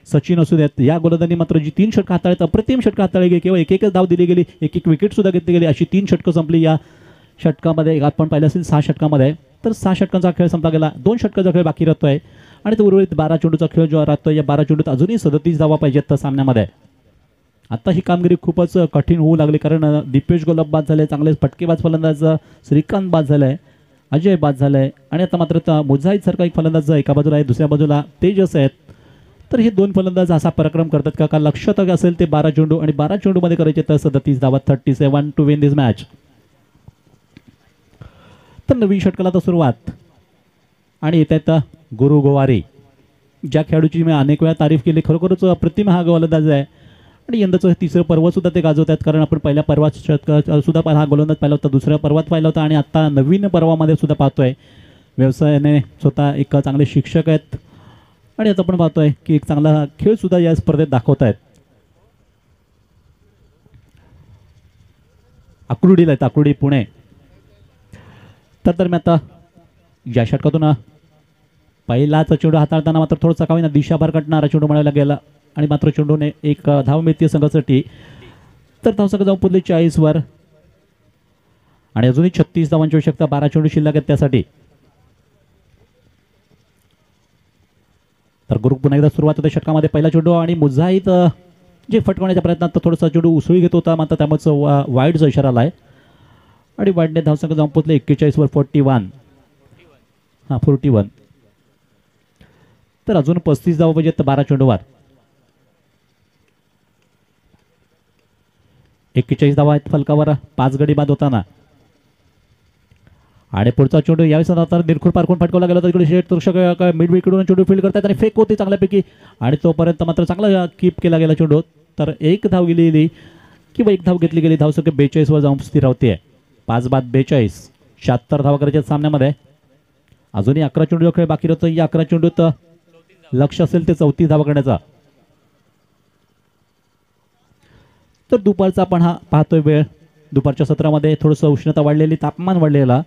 सचिन असू देत. या गोलंदाजांनी मात्र जी 3 षटकं हाताळत अप्रतिम षटकं हाताळली गेली. केवळ एक धाव दिली गेली. एक विकेट सुद्धा घेतली गेली. अशी 3 षटकं संपली या षटकामध्ये. आपण पाहिलं असेल 6 षटकामध्ये. तर 6 षटकांचा खेळ संपला गेला. 2 षटकांचा खेळ बाकी राहतोय. आणि तो उर्वरित 12 चेंडूचा खेळ जो राहतोय या 12 चेंडूत अजूनही 37 धावा पाहिजेत तर सामन्यामध्ये. आता ही कामगिरी खूपच कठीण होऊ लागली. कारण दीपेश गोलब बाद झाले, चांगले फटकेबाज फलंदाज श्रीकांत बाद झालाय, अजय बाद झालाय. आणि आता मात्र मुजाहिद सारखा एक फलंदाज एका बाजूला आहे, दुसऱ्या बाजूला तेजस आहेत. तर हे 2 फलंदाज असा पराक्रम करतात का लक्षात असेल ते 12 चेंडू आणि 12 चेंडूमध्ये करायचे तर 37 धावा. 37 टू विन दिस मॅच. तर नवीन षटकाला तर सुरुवात. आणि येत आहेत गुरु गोवारी ज्या खेळाडूची मी अनेक वेळा तारीफ केली. खरोखरच अप्रतिम हा गोलंदाज आहे. आणि यंदाचं 3रं पर्व सुद्धा ते गाजवत आहेत. कारण आपण पहिल्या पर्वात सुद्धा हा गोलंदाज पाहिला होता, दुसऱ्या पर्वात पाहिला होता आणि आता नवीन पर्वामध्ये सुद्धा पाहतोय. व्यवसायाने स्वतः एक चांगले शिक्षक आहेत. आणि आता आपण पाहतोय की एक चांगला खेळ सुद्धा या स्पर्धेत दाखवत आहेत. आकुर्डीला आहेत, आकुर्डी पुणे. तर मी आता या षटकातून पहिलाच चेंडू हाताळताना मात्र थोडंसं का होईना दिशाभर कटणारा चेंडू मिळायला गेला. आणि मात्र चेंडूने 1 धाव मिळते संघासाठी. तर धावसंख्या जाऊन पुढली 40 वर. आणि अजूनही 36 धावांची आवश्यकता. 12 चेंडू शिल्लक आहेत त्यासाठी. तर गुरु पुन्हा एकदा सुरुवात होते षटकामध्ये. पहिला चेंडू आणि मुजाहिद जे फटकवण्याच्या प्रयत्नात थोडासा चेंडू उसळी घेत होता मात्र त्यामुळे वाईडचा इशारा आलाय. आणि वाईडने धावसंख्या जाऊन पोचले 41 वर 41. 41. तर अजून 35 धावा पाहिजेत 12 चेंडूवर. 41 धावा आहेत फलकावर 5 गडी बाद होताना. आणि पुढचा चेंडू यावेळेस आता दिलखुर पारखून फटकवला गेला. तर इकडे मिड विकेटवरून चेंडू फील्ड करतात आणि फेक होते चांगल्यापैकी. आणि तोपर्यंत मात्र चांगला कीप केला गेला चेंडू. तर 1 धाव गेलेली किंवा 1 धाव घेतली गेली. धावसंख्या 42 वर जाऊन स्थिर होते. 5 बाद 42. 76 धावा करायच्या सामन्यामध्ये. अजूनही 11 चेंडू खेळ बाकी राहतो. या 11 चेंडूत लक्ष असेल ते 34 धावा करण्याचा. तर दुपारचा आपण हा पाहतोय वेळ. दुपारच्या सत्रामध्ये थोडंसं उष्णता वाढलेली, तापमान वाढलेला.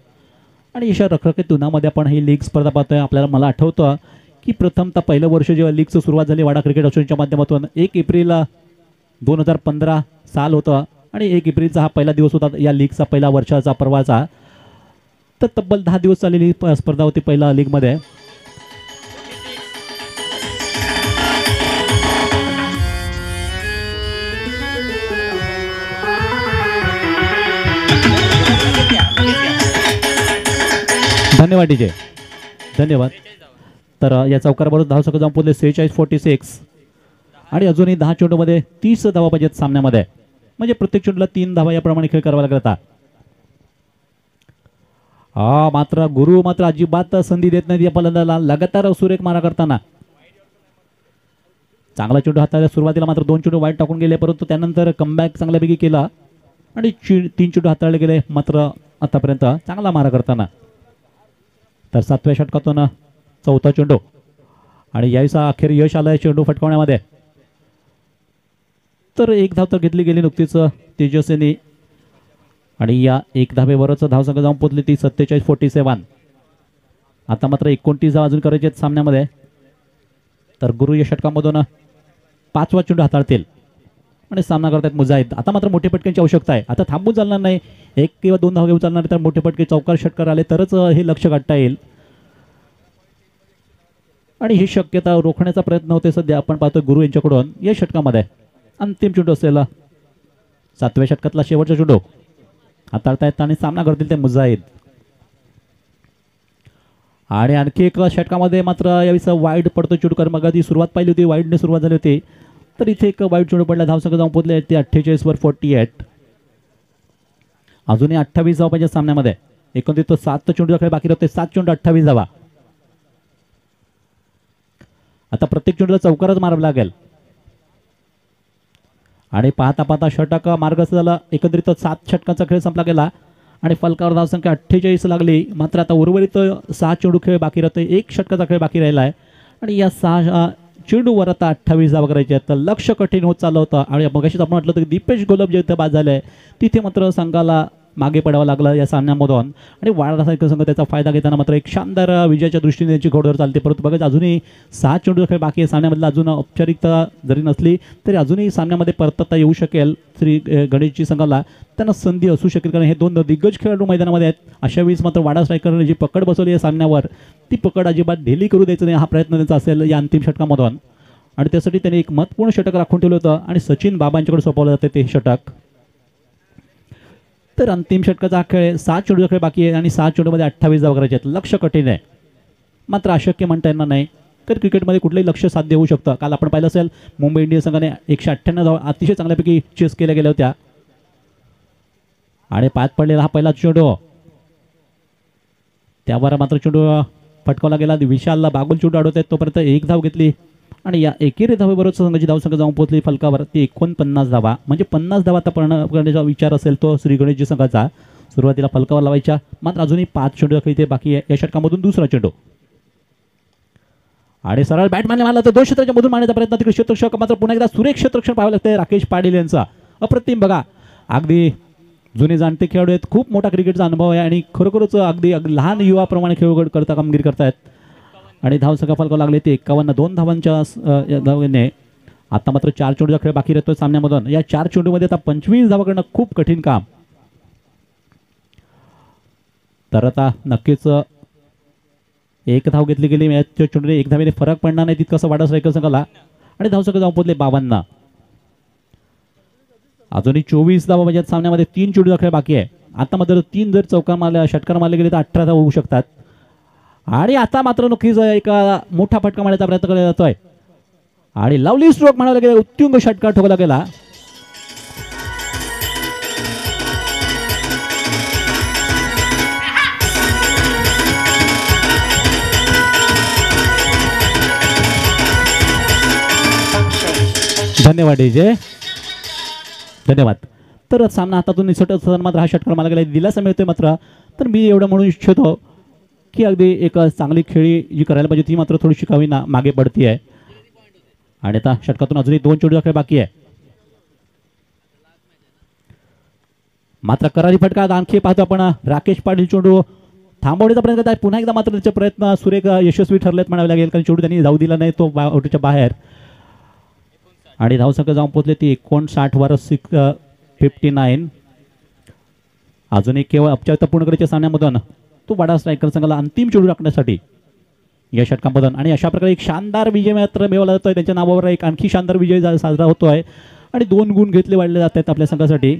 आणि अशा रखरखीत उन्हामध्ये आपण ही लीग स्पर्धा पाहतोय. मला आठवतं की प्रथमतः पहिलं वर्ष जेव्हा लीगचं सुरुवात झाली वाडा क्रिकेट असोसिएशनच्या माध्यमातून 1 एप्रिल 2015 साल होतं. आणि 1 एप्रिलचा हा पहिला दिवस होता या लीगचा पहिला वर्षाचा पर्वाचा. तर तब्बल 10 दिवस चाललेली स्पर्धा होती पहिला लीगमध्ये. धन्यवाद डीजे, धन्यवाद. तर या चौकाराबरोबर धावसंख्या जाऊन पोहोचले 46-46 आणि अजूनही 10 चेंडूमध्ये 30 धावा पाहिजेत सामन्यामध्ये. म्हणजे प्रत्येक चेंडूला 3 धावा याप्रमाणे खेळ करावा लागत होता. मात्र गुरु मात्र अजिबात संधी देत नाही या फलंदाजाला लगातार सुरेख मारा करताना. चांगला चेंडू हाताळला सुरुवातीला, मात्र 2 चेंडू वाईट टाकून गेले, परंतु त्यानंतर कमबॅक चांगल्यापैकी केला आणि 3 चेंडू हाताळले गेले मात्र आतापर्यंत चांगला मारा करताना. तर 7व्या षटकातून 4था चेंडू आणि यावेळेचा अखेर यश आलं चेंडू फटकावण्यामध्ये. तर एक धाव तर घेतली गेली नुकतीच तेजस्वीनी आणि या एक धावेवरच धावसंख्या जाऊन पोहोचली ती 47-47. आता मात्र 29 धाव अजून करायचे आहेत सामन्यामध्ये. तर गुरु या षटकामधून 5वा चेंडू हाताळतील आणि सामना करतायत मुजाहिद. आता मात्र मोठे पटक्यांची आवश्यकता आहे. आता थांबून चालणार नाही, 1 किंवा 2 धाव घेऊन चालणार, तर मोठे पटके चौकार षटकार आले तरच हे लक्ष गाठता येईल आणि ही शक्यता रोखण्याचा प्रयत्न होते सध्या आपण पाहतोय गुरु यांच्याकडून. या षटकामध्ये अंतिम चेंडू असलेला 7व्या षटकातला शेवटचा चेंडू हाताळतायत आणि सामना करतील ते मुजाहिद. आणि आणखी एक षटकामध्ये मात्र यावेळेस वाईड पडतो चेंडू, कारण मग आधी सुरुवात पाहिली होती वाईडने सुरुवात झाली होती, तर इथे एक वाईड चेंडू पडला. धावसंख्या जाऊन पोहोचले ते 48-48. अजूनही 28 धावा पाहिजे सामन्यामध्ये. एकंदरीत 7 चेंडू खेळ बाकी राहते, 7 चेंडू 28 धावा. आता प्रत्येक चेंडूला चौकारच मारावा लागेल आणि पाहता पाहता षटक मार्ग झाला. एकंदरीत 7 षटकांचा खेळ संपला गेला आणि फलकावर धावसंख्या 48 लागली. मात्र आता उर्वरित 6 चेंडू खेळ बाकी राहते, 1 षटकाचा खेळ बाकी राहिला आहे आणि या 6 चेंडूवर आता 28 धावा करायचे आहेत. तर लक्ष कठीण होत चाललं होतं आणि मगाशीच आपण म्हटलं होतं की दीपेश गोलब जिथे बाद झाले तिथे मात्र संघाला मागे पडावं लागलं या सामन्यामधून आणि वाडा सायकल संघ त्याचा फायदा घेताना मात्र एक शानदार विजयाच्या दृष्टीने त्यांची घोडदौड चालते. परंतु बघा अजूनही 6 चेंडू खेळ बाकी आहे सामन्यामधला. अजून औपचारिकता जरी नसली तरी अजूनही सामन्यामध्ये परतता येऊ शकेल श्री गणेशजी संघाला, त्यांना संधी असू शकेल, कारण हे 2 दिग्गज खेळाडू मैदानामध्ये आहेत. अशा वेळेस मात्र वाडा स्ट्रायकरने जी पकड बसवली आहे सामन्यावर ती पकड अजिबात ढिली करू द्यायचं नाही, हा प्रयत्न त्यांचा असेल या अंतिम षटकामधून. आणि त्यासाठी त्यांनी एक महत्त्वपूर्ण षटक राखून ठेवलं होतं आणि सचिन बाबांच्याकडे सोपवलं जाते ते षटक. तर अंतिम षटकाचा हा खेळ 7 चेंडू खेळ बाकी आहे आणि 7 चेंडूमध्ये 28 धावा करायचे आहेत. लक्ष कठीण आहे, मात्र अशक्य म्हणता येणार नाही, तर क्रिकेटमध्ये कुठलंही लक्ष साध्य होऊ शकतं. काल आपण पाहिलं असेल मुंबई इंडियन्स संघाने 198 धावा अतिशय चांगल्यापैकी चेस केल्या गेल्या होत्या आणि 5 पडलेला हा पहिला चेंडू, त्यावर मात्र चेंडू फटकावला गेला. विशालला बागुल चेंडू अडवत आहेत, तोपर्यंत 1 धाव घेतली आणि या एकेरी धावेबरोबर संघाची धावसंख्या जाऊन पोहोचली फलकावर ती 49 धावा. म्हणजे 50 धावा आता करण्याचा विचार असेल तो श्री गणेशजी संघाचा. सुरुवातीला फलकावर लावायच्या, मात्र अजूनही 5 चेंडू इथे बाकी आहे. या षटकामधून दुसरा चेंडू आणि सरळ बॅटमॅनने मारला तर 2 क्षेत्राच्या मधून मारण्याचा प्रयत्न, तिकडे क्षेत्ररक्षक मात्र पुन्हा एकदा सुरेख क्षेत्ररक्षण पाहावं लागतंय राकेश पाटील यांचा. अप्रतिम बघा, अगदी जुने जाणते खेळाडू आहेत, खूप मोठा क्रिकेटचा अनुभव आहे आणि खरोखरच अगदी लहान युवाप्रमाणे खेळ करता कामगिरी करतायत. आणि धावसंख्या फलकावर लागले ते 51, 2 धावांच्या धावेने. आता मात्र 4 चेंडूचा खेळ बाकी राहतोय सामन्यामधून. या 4 चेंडूमध्ये आता 25 धावा करणं खूप कठीण काम. तर आता नक्कीच 1 धाव घेतली गेली मॅचच्या चेंडूने, 1 धावेने फरक पडणार नाही तितकासा वाडा स्ट्रायकर संघाला आणि धावसंख्या जाऊन पोहोचले 52. अजूनही 24 धावा म्हणजे सामन्यामध्ये 3 चेंडूचा खेळ बाकी आहे. आता मात्र 3 जर चौकार मारल्या षटकार मारले गेले तर 18 धावा होऊ शकतात आणि आता मात्र नक्कीच एका मोठा फटका मारण्याचा प्रयत्न केला जातोय आणि लवली स्ट्रोक म्हणायला गेला, उत्तुंग षटकार ठोकला गेला. धन्यवाद डीजे, धन्यवाद. तर सामना हातातून निसटत असताना मात्र हा षटकार मला गेला दिलासा मिळतोय. मात्र तर मी एवढं म्हणू इच्छितो की अगदी एक चांगली खेळी जी करायला पाहिजे ती मात्र थोडीशी कमी ना मागे पडती आहे आणि आता षटकातून अजूनही 2 चेंडूचा खेळ बाकी आहे. मात्र करारी फटका आणखी पाहतो आपण. राकेश पाटील चेंडू थांबवण्याचा प्रयत्न करत आहे पुन्हा एकदा, मात्र त्याचे प्रयत्न सुरेख यशस्वी ठरलेत म्हणावे लागेल, कारण चेंडू त्यांनी जाऊ दिला नाही तो आउटच्या बाहेर आणि धावसंख्या जाऊन पोहोचले ती 59 वर 59. अजूनही केवळ औपचारिकता पूर्ण करायच्या सामन्यामधून तो वाडा स्ट्रायकर संघाला अंतिम चेंडू टाकण्यासाठी या षटकांमधून आणि अशा प्रकारे एक शानदार विजय मात्र मिळवला जातोय. त्यांच्या नावावर एक आणखी शानदार विजय साजरा होतोय आणि 2 गुण घेतले वाढले जात आहेत आपल्या संघासाठी.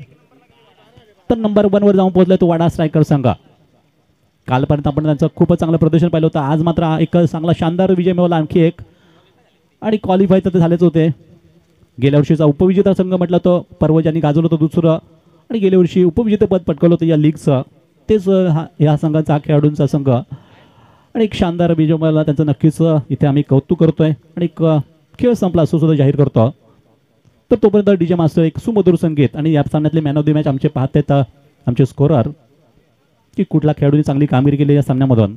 तर नंबर 1 वर जाऊन पोहोचलाय तो वाडा स्ट्रायकर संघ. कालपर्यंत आपण त्यांचं खूपच चांगलं प्रदर्शन पाहिलं होतं. आज मात्र एक चांगला शानदार विजय मिळवला आणखी एक, आणि क्वालिफाय तर ते झालेच होते. गेल्या वर्षीचा उपविजेता संघ म्हटलं तर पर्वत यांनी गाजवलं होतं दुसरं, आणि गेल्या वर्षी उपविजेतेपद पटकवलं होतं या लीगचं. तेच ह्या संघाचा खेळाडूंचा संघ, आणि एक शानदार विजय मिळाला त्यांचं. नक्कीच इथे आम्ही कौतुक करतोय आणि एक खेळ संपला असं सुद्धा जाहीर करतो. तर तोपर्यंत डीजे मास्टर एक सुमधुर संगीत, आणि या सामन्यातले मॅन ऑफ द मॅच आमचे पाहत आहेत आमचे स्कोरर की कुठला खेळाडूने चांगली कामगिरी केली या सामन्यामधून.